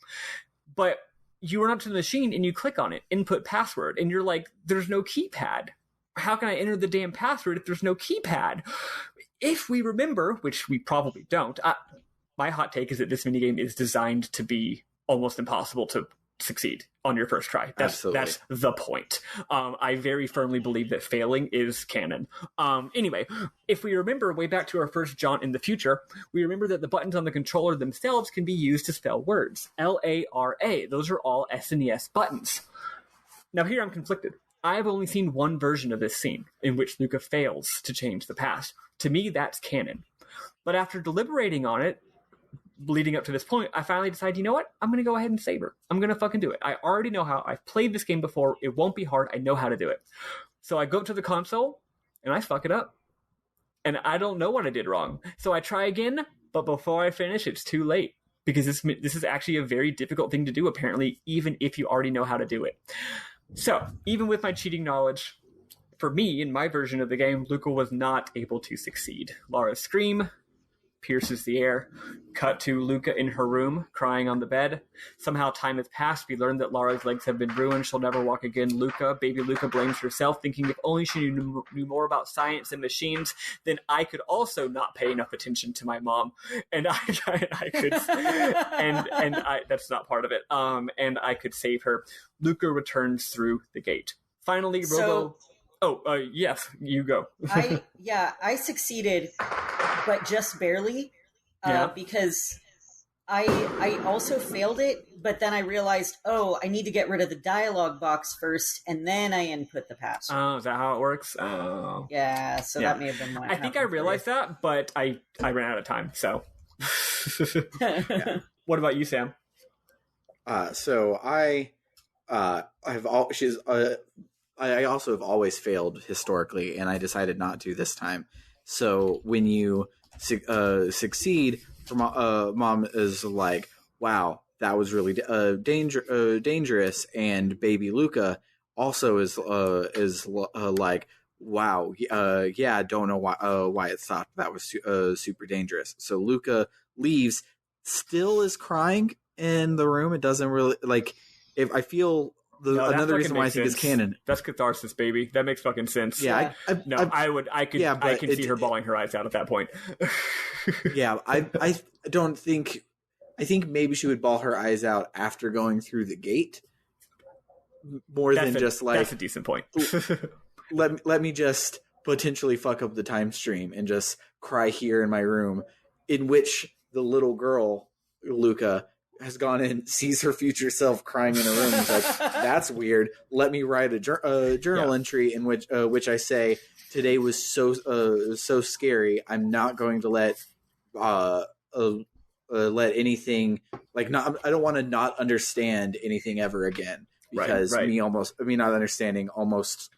Speaker 3: But you run up to the machine and you click on it, input password, and you're like, there's no keypad. How can I enter the damn password if there's no keypad? If we remember, which we probably don't, my hot take is that this minigame is designed to be almost impossible to succeed on your first try. That's the point. I very firmly believe that failing is canon. Anyway, if we remember way back to our first jaunt in the future, we remember that the buttons on the controller themselves can be used to spell words. Lara. Those are all SNES buttons. Now here I'm conflicted. I've only seen one version of this scene in which Luca fails to change the past. To me, that's canon. But after deliberating on it, leading up to this point, I finally decided, you know what? I'm going to go ahead and save her. I'm going to fucking do it. I already know how. I've played this game before. It won't be hard. I know how to do it. So I go up to the console, and I fuck it up. And I don't know what I did wrong. So I try again, but before I finish, it's too late. Because this is actually a very difficult thing to do, apparently, even if you already know how to do it. So, even with my cheating knowledge, for me, in my version of the game, Luca was not able to succeed. Lara's scream pierces the air. Cut to Luca in her room, crying on the bed. Somehow time has passed. We learn that Lara's legs have been ruined. She'll never walk again. Baby Luca blames herself, thinking if only she knew more about science and machines, then I could also not pay enough attention to my mom. And I could, and I, that's not part of it. And I could save her. Luca returns through the gate. Finally, Robo... yes, you go.
Speaker 2: I succeeded, but just barely, because I also failed it, but then I realized, I need to get rid of the dialogue box first, and then I input the password.
Speaker 3: Oh, is that how it works? Oh.
Speaker 2: Yeah, so that may have been
Speaker 3: I think I realized that, but I ran out of time, so. What about you, Sam?
Speaker 1: So I have all... She's... I also have always failed historically, and I decided not to this time. So when you succeed, mom is like, "Wow, that was really dangerous," and baby Luca also is like, "Wow, yeah, don't know why it stopped. That was super dangerous." So Luca leaves, still is crying in the room. It doesn't really like. If I feel another reason why I think it's canon.
Speaker 3: That's catharsis, baby. That makes fucking sense.
Speaker 1: Yeah,
Speaker 3: I could see her bawling her eyes out at that point.
Speaker 1: Yeah, I don't think. I think maybe she would bawl her eyes out after going through the gate, more than just like.
Speaker 3: That's a decent point.
Speaker 1: let me just potentially fuck up the time stream and just cry here in my room, in which the little girl Luca has gone in, sees her future self crying in a room. He's like, "That's weird. Let me write a journal entry in which I say today was so scary. I'm not going to let anything like not. I don't want to not understand anything ever again because me not understanding almost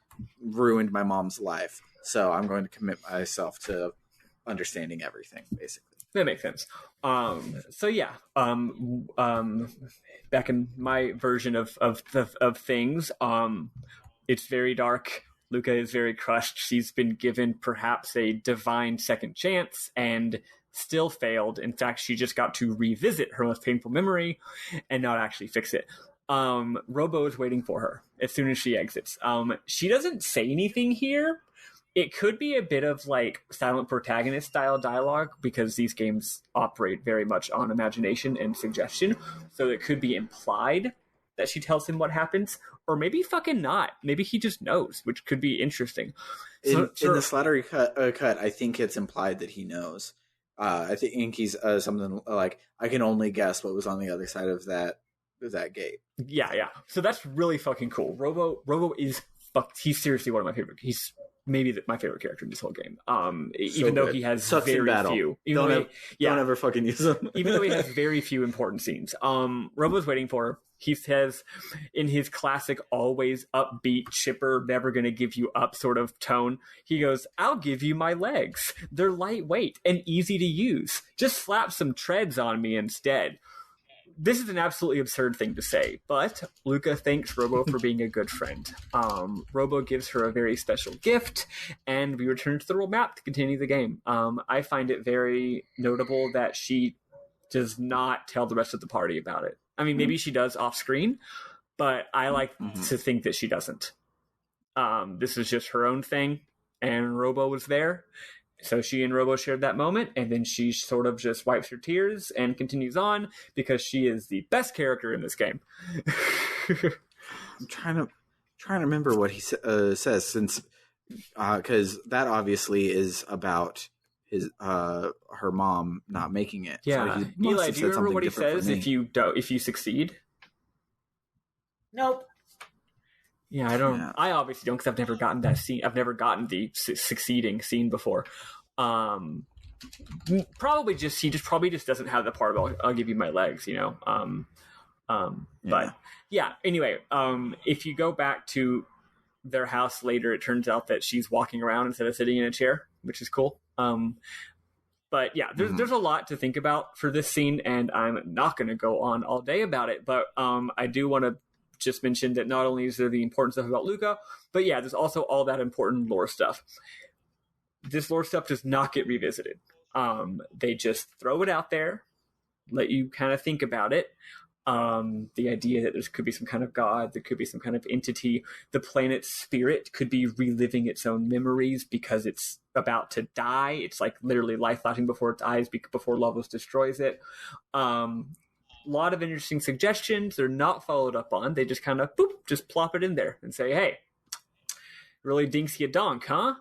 Speaker 1: ruined my mom's life. So I'm going to commit myself to understanding everything, basically."
Speaker 3: That makes sense. So yeah, back in my version of things, it's very dark. Luca is very crushed. She's been given perhaps a divine second chance and still failed. In fact, she just got to revisit her most painful memory and not actually fix it. Robo is waiting for her as soon as she exits. She doesn't say anything here. It could be a bit of like silent protagonist style dialogue because these games operate very much on imagination and suggestion. So it could be implied that she tells him what happens, or maybe fucking not. Maybe he just knows, which could be interesting.
Speaker 1: In the slattery cut, I think it's implied that he knows. I think he's something like, "I can only guess what was on the other side of that gate."
Speaker 3: Yeah. So that's really fucking cool. Robo is he's seriously one of my favorite. He's maybe my favorite character in this whole game. Even though he has
Speaker 1: sucks
Speaker 3: very
Speaker 1: few. Don't ever fucking use him.
Speaker 3: Even though he has very few important scenes. Robo's waiting for her. He says in his classic, always upbeat, chipper, never gonna give you up sort of tone, he goes, "I'll give you my legs. They're lightweight and easy to use. Just slap some treads on me instead." This is an absolutely absurd thing to say, but Luca thanks Robo for being a good friend. Robo gives her a very special gift, and we return to the world map to continue the game. I find it very notable that she does not tell the rest of the party about it. I mean, maybe she does off screen, but I like to think that she doesn't. This is just her own thing, and Robo was there. So she and Robo shared that moment, and then she sort of just wipes her tears and continues on because she is the best character in this game.
Speaker 1: I'm trying to remember what he says, since because that obviously is about his her mom not making it.
Speaker 3: Yeah,
Speaker 1: so
Speaker 3: Eli, do you remember what he says if you succeed?
Speaker 2: Nope.
Speaker 3: Yeah, I don't. Yeah. I obviously don't because I've never gotten that scene. I've never gotten the succeeding scene before. Probably just he probably doesn't have the part about I'll give you my legs, you know. But yeah. Anyway, if you go back to their house later, it turns out that she's walking around instead of sitting in a chair, which is cool. But yeah, there's a lot to think about for this scene, and I'm not going to go on all day about it. But I do want to just mention that not only is there the important stuff about Luca, but yeah, there's also all that important lore stuff. This lore stuff does not get revisited. They just throw it out there, let you kind of think about it. The idea that there could be some kind of god, there could be some kind of entity. The planet's spirit could be reliving its own memories because it's about to die. It's like literally life flashing before its eyes before Lavos destroys it. Lot of interesting suggestions. They're not followed up on. They just kind of just plop it in there and say, "Hey, really dinks you donk, huh?"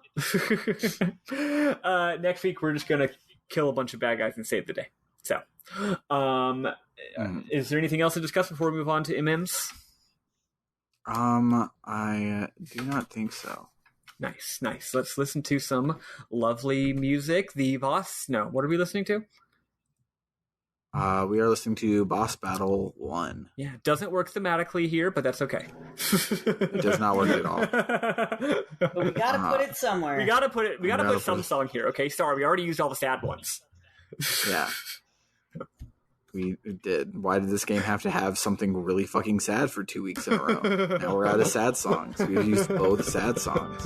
Speaker 3: Next week we're just gonna kill a bunch of bad guys and save the day. So, is there anything else to discuss before we move on to MMs?
Speaker 1: I do not think so.
Speaker 3: Nice. Let's listen to some lovely music. What are we listening to?
Speaker 1: We are listening to Boss Battle 1.
Speaker 3: Yeah, doesn't work thematically here, but that's okay.
Speaker 1: It does not work at all.
Speaker 2: But we gotta put it somewhere.
Speaker 3: We gotta put some song here, okay? Sorry, we already used all the sad ones.
Speaker 1: Yeah. We did. Why did this game have to have something really fucking sad for 2 weeks in a row? Now we're out of sad songs. We've used both sad songs.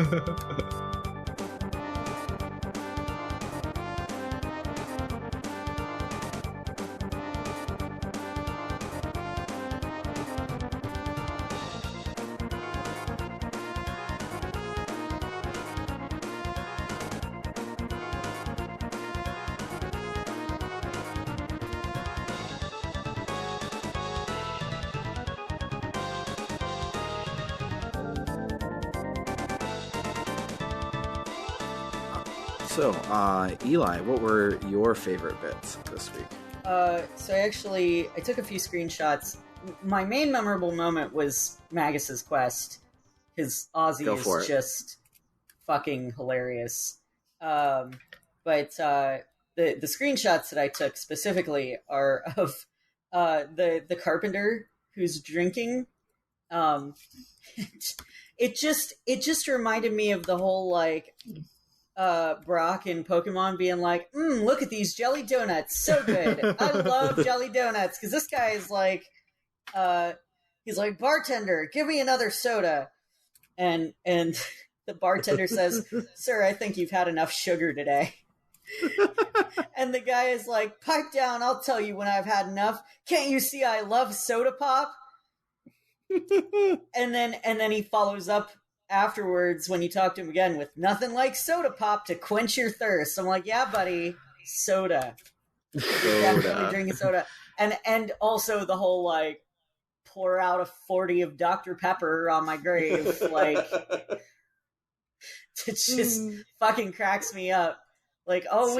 Speaker 1: So, Eli, what were your favorite bits this week?
Speaker 2: So I took a few screenshots. My main memorable moment was Magus's quest, because Ozzy is just fucking hilarious. But the screenshots that I took specifically are of the carpenter who's drinking. It just reminded me of the whole like Brock in Pokemon being like, look at these jelly donuts, so good. I love jelly donuts, because this guy is like, he's like, bartender, give me another soda, and the bartender says, sir, I think you've had enough sugar today. And the guy is like, pipe down, I'll tell you when I've had enough. Can't you see I love soda pop? and then he follows up afterwards when you talk to him again with nothing like soda pop to quench your thirst. I'm like, yeah, buddy, soda. Definitely drinking soda. And also the whole like pour out a 40 of Dr. Pepper on my grave. Like it just fucking cracks me up. Like, oh, so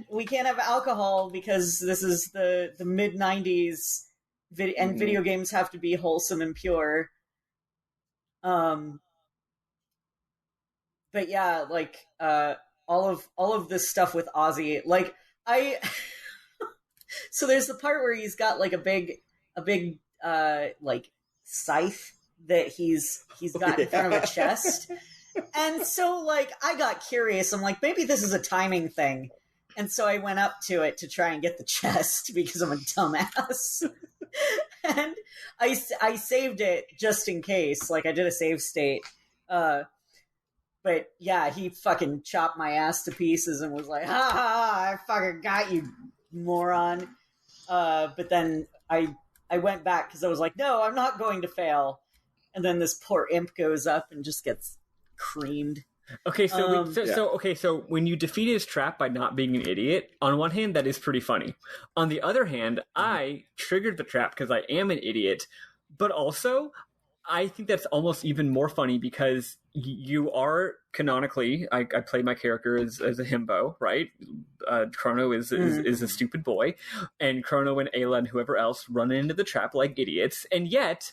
Speaker 2: we can't have alcohol because this is the mid 90s and video games have to be wholesome and pure. But yeah, like all of this stuff with Ozzy, like so there's the part where he's got like a big like scythe that he's got in front of a chest. And so like I got curious. I'm like, maybe this is a timing thing. And so I went up to it to try and get the chest because I'm a dumbass. And I saved it just in case. Like I did a save state. But yeah, he fucking chopped my ass to pieces and was like, ha ha, ha, I fucking got you, moron. But then I went back because I was like, no, I'm not going to fail. And then this poor imp goes up and just gets creamed.
Speaker 3: Okay, so when you defeat his trap by not being an idiot, on one hand, that is pretty funny. On the other hand, I triggered the trap because I am an idiot, but also I think that's almost even more funny because you are canonically, I play my character as a himbo, right? Chrono is a stupid boy, and Chrono and Ayla and whoever else run into the trap like idiots, and yet,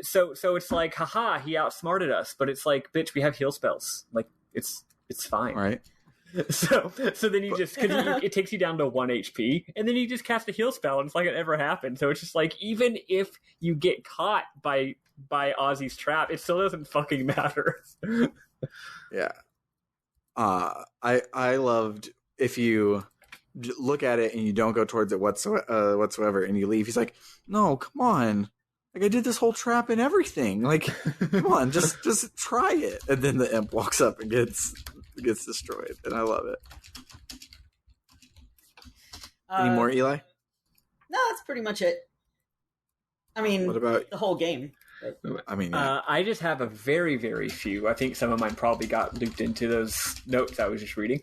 Speaker 3: so it's like, haha, he outsmarted us, but it's like, bitch, we have heal spells, like it's fine,
Speaker 1: right?
Speaker 3: So then you just, because it takes you down to 1 HP, and then you just cast a heal spell, and it's like it never happened. So it's just like, even if you get caught by Ozzy's trap, it still doesn't fucking matter.
Speaker 1: Yeah. I loved, if you look at it and you don't go towards it whatsoever and you leave, he's like, no, come on. Like, I did this whole trap and everything. Like, come on, just try it. And then the imp walks up and gets destroyed. And I love it. Any more, Eli?
Speaker 2: No, that's pretty much it. I mean, what about the whole game?
Speaker 1: I mean,
Speaker 3: I just have a very, very few. I think some of mine probably got looped into those notes I was just reading.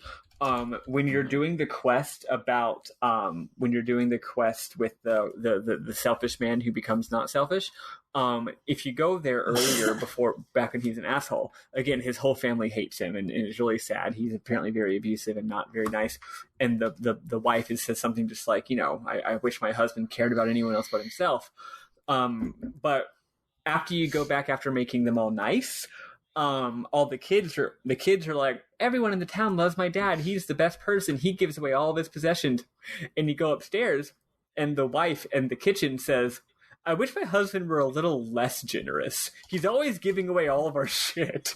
Speaker 3: When you're doing the quest about, when you're doing the quest with the selfish man who becomes not selfish, if you go there earlier back when he's an asshole, again, his whole family hates him and it's really sad. He's apparently very abusive and not very nice. And the wife says something just like, I wish my husband cared about anyone else but himself. But after you go back after making them all nice, all the kids are like, everyone in the town loves my dad. He's the best person. He gives away all of his possessions. And you go upstairs and the wife in the kitchen says, I wish my husband were a little less generous. He's always giving away all of our shit.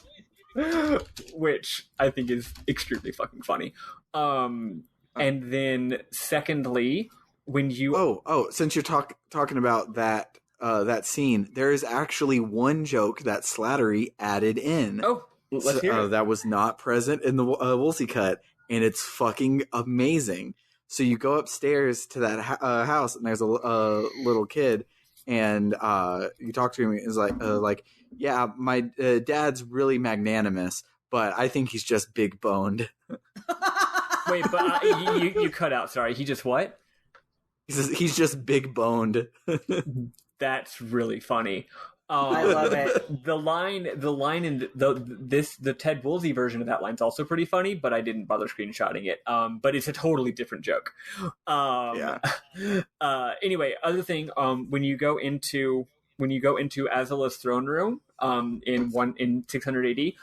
Speaker 3: Which I think is extremely fucking funny. And then secondly, when you
Speaker 1: since you're talking about that that scene, there is actually one joke that Slattery added in.
Speaker 3: Oh, let's hear it.
Speaker 1: That was not present in the Woolsey cut, and it's fucking amazing. So you go upstairs to that house, and there's a little kid, and you talk to him. It's like, yeah, my dad's really magnanimous, but I think he's just big boned.
Speaker 3: Wait, but you cut out. Sorry, he just what?
Speaker 1: He says he's just big boned.
Speaker 3: That's really funny.
Speaker 2: I love it.
Speaker 3: The line in the Ted Woolsey version of that line's also pretty funny, but I didn't bother screenshotting it. But it's a totally different joke. Anyway, other thing, when you go into Azala's throne room, in 600 AD,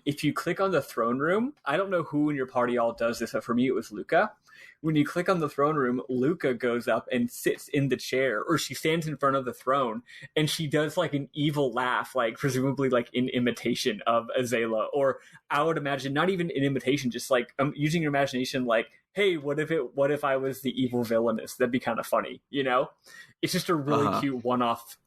Speaker 3: if you click on the throne room, I don't know who in your party all does this, but for me it was Luca. When you click on the throne room, Luca goes up and sits in the chair, or she stands in front of the throne, and she does like an evil laugh, like presumably like in imitation of Azala, or I would imagine not even in imitation, just like using your imagination, like, hey, what if I was the evil villainess? That'd be kind of funny, you know? It's just a really cute one-off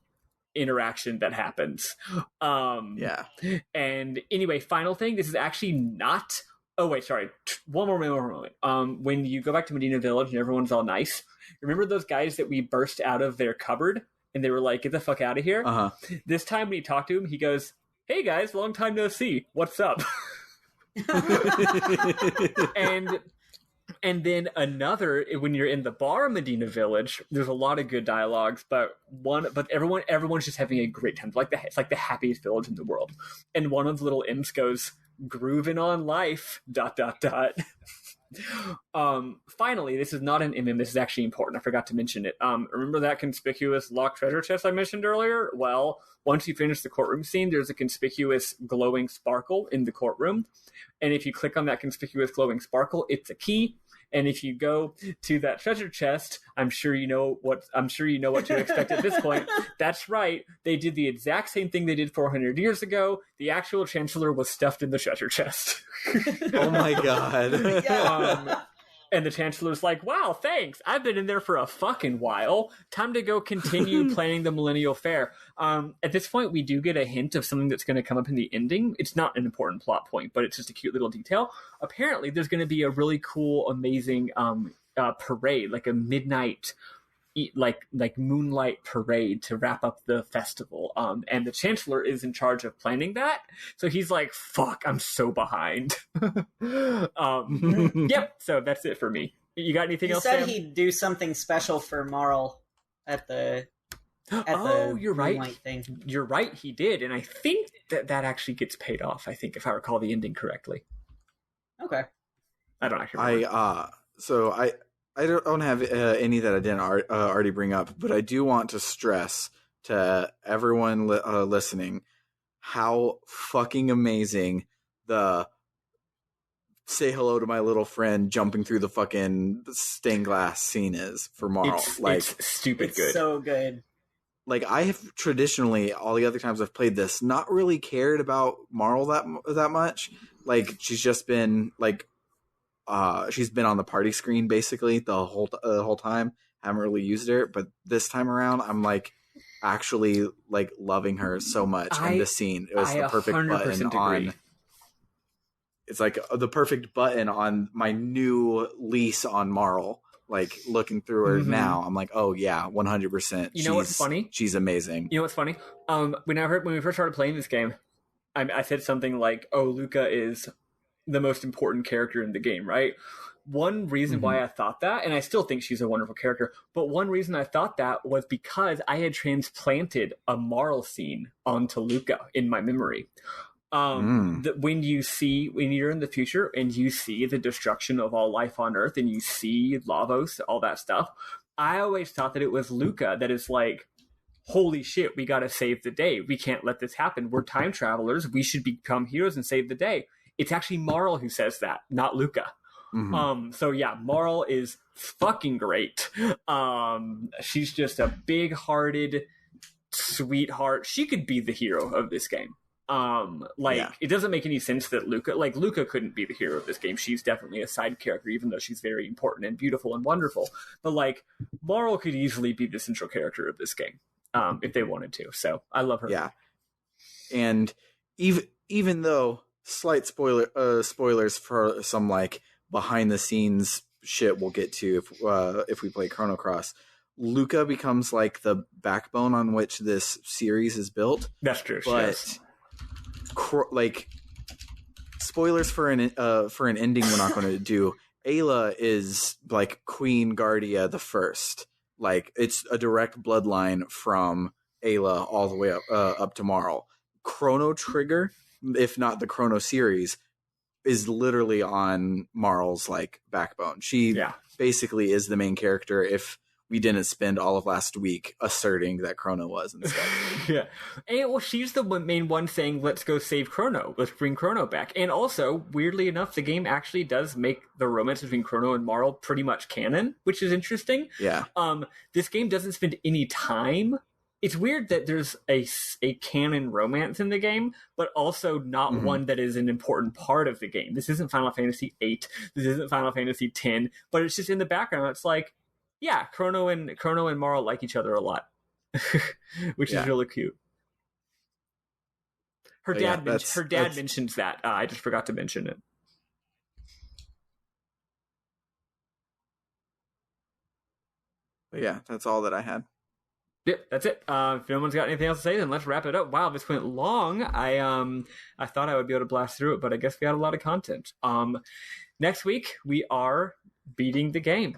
Speaker 3: interaction that happens.
Speaker 1: Yeah.
Speaker 3: And anyway, final thing, this is actually not... Oh, wait, sorry. One more moment. When you go back to Medina Village and everyone's all nice, remember those guys that we burst out of their cupboard and they were like, get the fuck out of here? This time when you talk to him, he goes, hey guys, long time no see. What's up? And then another, when you're in the bar of Medina Village, there's a lot of good dialogues, but everyone's just having a great time. It's like the happiest village in the world. And one of the little imps goes, grooving on life, ... Finally, this is not an MM, this is actually important. I forgot to mention it. Remember that conspicuous locked treasure chest I mentioned earlier? Well, once you finish the courtroom scene, there's a conspicuous glowing sparkle in the courtroom. And if you click on that conspicuous glowing sparkle, it's a key. And if you go to that treasure chest, I'm sure you know what to expect at this point. That's right. They did the exact same thing they did 400 years ago. The actual Chancellor was stuffed in the treasure chest.
Speaker 1: Oh my god.
Speaker 3: And the Chancellor's like, wow, thanks. I've been in there for a fucking while. Time to go continue planning the Millennial Fair. At this point, we do get a hint of something that's going to come up in the ending. It's not an important plot point, but it's just a cute little detail. Apparently, there's going to be a really cool, amazing parade, like a midnight like moonlight parade to wrap up the festival. And the Chancellor is in charge of planning that. So he's like, fuck, I'm so behind. Yep. So that's it for me. You got anything else,
Speaker 2: Sam?
Speaker 3: He
Speaker 2: He'd do something special for Marl at the
Speaker 3: you're right.
Speaker 2: moonlight thing.
Speaker 3: You're right. He did. And I think that actually gets paid off. I think if I recall the ending correctly.
Speaker 2: Okay.
Speaker 3: I don't actually remember.
Speaker 1: I don't have any that I didn't already bring up, but I do want to stress to everyone listening how fucking amazing the say hello to my little friend jumping through the fucking stained glass scene is for Marl.
Speaker 3: It's stupid good.
Speaker 2: It's so good.
Speaker 1: Like, I have traditionally, all the other times I've played this, not really cared about Marl that much. Like, she's just been like, she's been on the party screen basically the whole time. Haven't really used her, but this time around, I'm like actually like loving her so much. And this scene, it was the perfect button on. It's like the perfect button on my new lease on Marl. Like looking through her now, I'm like, oh yeah, 100%.
Speaker 3: You know what's funny?
Speaker 1: She's amazing.
Speaker 3: You know what's funny? When we first started playing this game, I said something like, "Oh, Luca is the most important character in the game," right? One reason why I thought that, and I still think she's a wonderful character, but one reason I thought that was because I had transplanted a Marl scene onto Luca in my memory. That when you're in the future and you see the destruction of all life on Earth and you see Lavos, all that stuff, I always thought that it was Luca that is like, holy shit, we gotta save the day. We can't let this happen. We're time travelers. We should become heroes and save the day. It's actually Marl who says that, not Luca. So yeah, Marl is fucking great. She's just a big-hearted sweetheart. She could be the hero of this game. It doesn't make any sense that Luca couldn't be the hero of this game. She's definitely a side character, even though she's very important and beautiful and wonderful. But Marl could easily be the central character of this game, if they wanted to. So I love her.
Speaker 1: Yeah. And even though slight spoilers for some behind the scenes shit we'll get to if we play Chrono Cross, Luca becomes the backbone on which this series is built.
Speaker 3: That's true.
Speaker 1: But
Speaker 3: yes.
Speaker 1: Spoilers for an ending we're not going to do. Ayla is Queen Guardia the First. It's a direct bloodline from Ayla all the way up to Marl. Chrono Trigger, if not the Chrono series, is literally on Marl's backbone. She basically is the main character if we didn't spend all of last week asserting that Chrono was instead.
Speaker 3: Yeah. And well, she's the main one saying, let's go save Chrono. Let's bring Chrono back. And also, weirdly enough, the game actually does make the romance between Chrono and Marl pretty much canon, which is interesting.
Speaker 1: Yeah.
Speaker 3: This game doesn't spend any time. It's weird that there's a canon romance in the game, but also not one that is an important part of the game. This isn't Final Fantasy VIII. This isn't Final Fantasy X, but it's just in the background. It's yeah, Chrono and Marl like each other a lot, which is really cute. Her dad mentions that. I just forgot to mention it.
Speaker 1: But yeah, that's all that I had.
Speaker 3: Yep, that's it. If no one's got anything else to say, then let's wrap it up. Wow, this went long. I thought I would be able to blast through it, but I guess we had a lot of content. Next week, we are beating the game.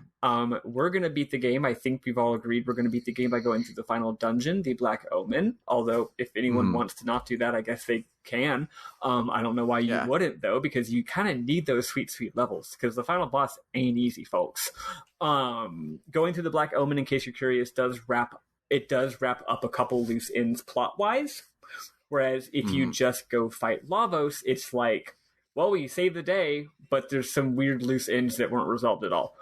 Speaker 3: We're going to beat the game. I think we've all agreed we're going to beat the game by going through the final dungeon, the Black Omen. Although, if anyone wants to not do that, I guess they can. I don't know why you wouldn't, though, because you kind of need those sweet, sweet levels, because the final boss ain't easy, folks. Going through the Black Omen, in case you're curious, does wrap up a couple loose ends plot-wise. Whereas if you just go fight Lavos, it's well, we saved the day, but there's some weird loose ends that weren't resolved at all.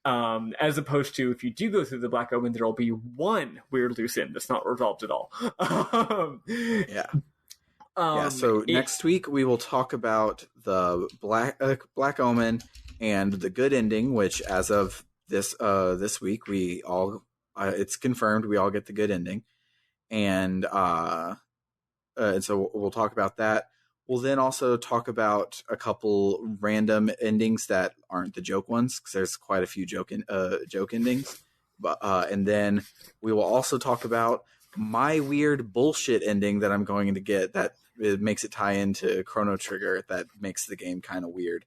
Speaker 3: As opposed to if you do go through the Black Omen, there will be one weird loose end that's not resolved at all.
Speaker 1: So next week we will talk about the Black Omen and the good ending, which as of this week we all it's confirmed we all get the good ending, and so we'll talk about that. We'll then also talk about a couple random endings that aren't the joke ones, because there's quite a few joke endings. But and then we will also talk about my weird bullshit ending that I'm going to get that it makes it tie into Chrono Trigger, that makes the game kind of weird,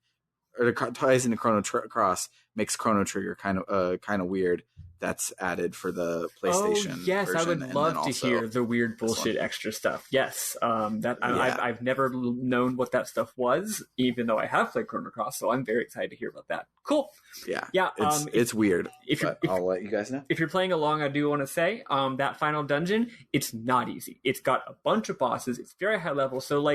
Speaker 1: or it ties into Chrono Cross, makes Chrono Trigger kind of weird. That's added for the PlayStation.
Speaker 3: Oh, yes,
Speaker 1: version.
Speaker 3: I would love to hear the weird bullshit extra stuff. Yes, I've never known what that stuff was, even though I have played Chrono Cross, so I'm very excited to hear about that. Cool.
Speaker 1: Yeah. It's weird. I'll let you guys know.
Speaker 3: If you're playing along, I do want to say that final dungeon, it's not easy. It's got a bunch of bosses. It's very high level, so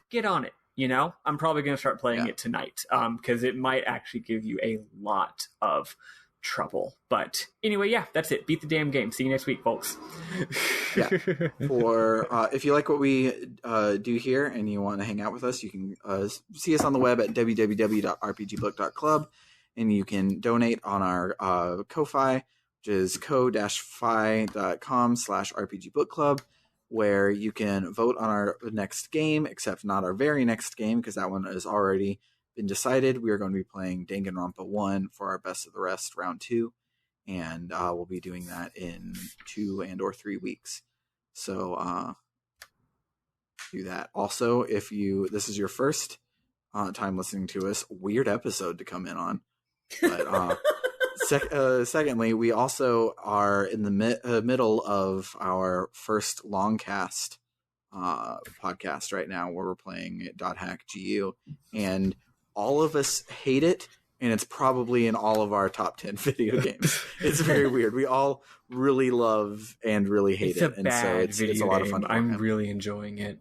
Speaker 3: get on it. I'm probably going to start playing it tonight because it might actually give you a lot of trouble. But anyway, that's it. Beat the damn game. See you next week, folks.
Speaker 1: For if you like what we do here and you want to hang out with us, you can see us on the web at www.rpgbook.club, and you can donate on our Ko-Fi, which is ko-fi.com/rpgbookclub, where you can vote on our next game, except not our very next game, because that one has already been decided. We are going to be playing Danganronpa 1 for our Best of the Rest round 2, and we'll be doing that in 2 and or 3 weeks. So do that. Also, if this is your first time listening to us, weird episode to come in on. But secondly, we also are in the middle of our first longcast podcast right now, where we're playing .hack GU, and all of us hate it, and it's probably in all of our top 10 video games. It's very weird. We all really love and really hate it, and so it's a lot of fun.
Speaker 3: I'm really enjoying it.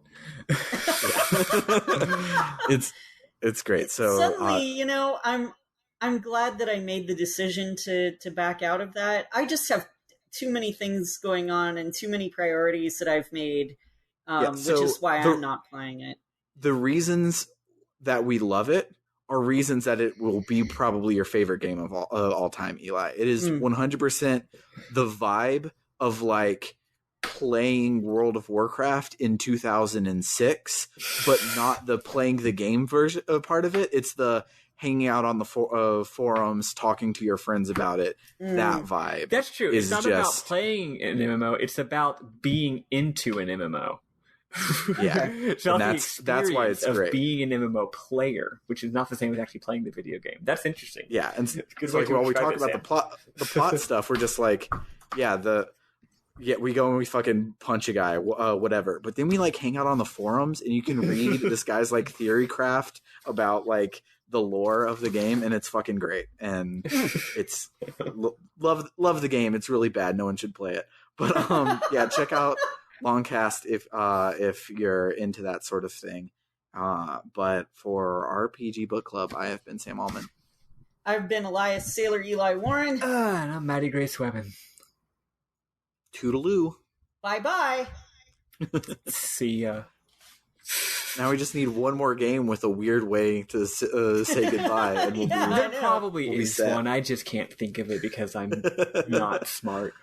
Speaker 1: It's great. So
Speaker 2: suddenly, I'm glad that I made the decision to back out of that. I just have too many things going on and too many priorities that I've made, which is why I'm not playing it.
Speaker 1: The reasons that we love it are reasons that it will be probably your favorite game of all time, Eli. It is 100% the vibe of like playing World of Warcraft in 2006, but not the playing the game version part of it. It's the hanging out on the forums, talking to your friends about it. That vibe.
Speaker 3: That's true. It's not about playing an MMO. It's about being into an MMO.
Speaker 1: Yeah,
Speaker 3: it's not
Speaker 1: that's why it's great.
Speaker 3: Being an MMO player, which is not the same as actually playing the video game. That's interesting.
Speaker 1: Yeah, and it's like while we talk about the plot stuff, we're just like, we go and we fucking punch a guy, whatever. But then we like hang out on the forums, and you can read this guy's like theory craft about like the lore of the game, and it's fucking great. And it's love the game. It's really bad. No one should play it. But check out Longcast if you're into that sort of thing. But for RPG Book Club, I have been Sam Allman.
Speaker 2: I've been Elias Sailor Eli Warren.
Speaker 3: And I'm Maddie Grace Webben.
Speaker 1: Toodaloo.
Speaker 2: Bye-bye.
Speaker 3: See ya.
Speaker 1: Now we just need one more game with a weird way to say goodbye. And
Speaker 3: there probably is one. I just can't think of it because I'm not smart.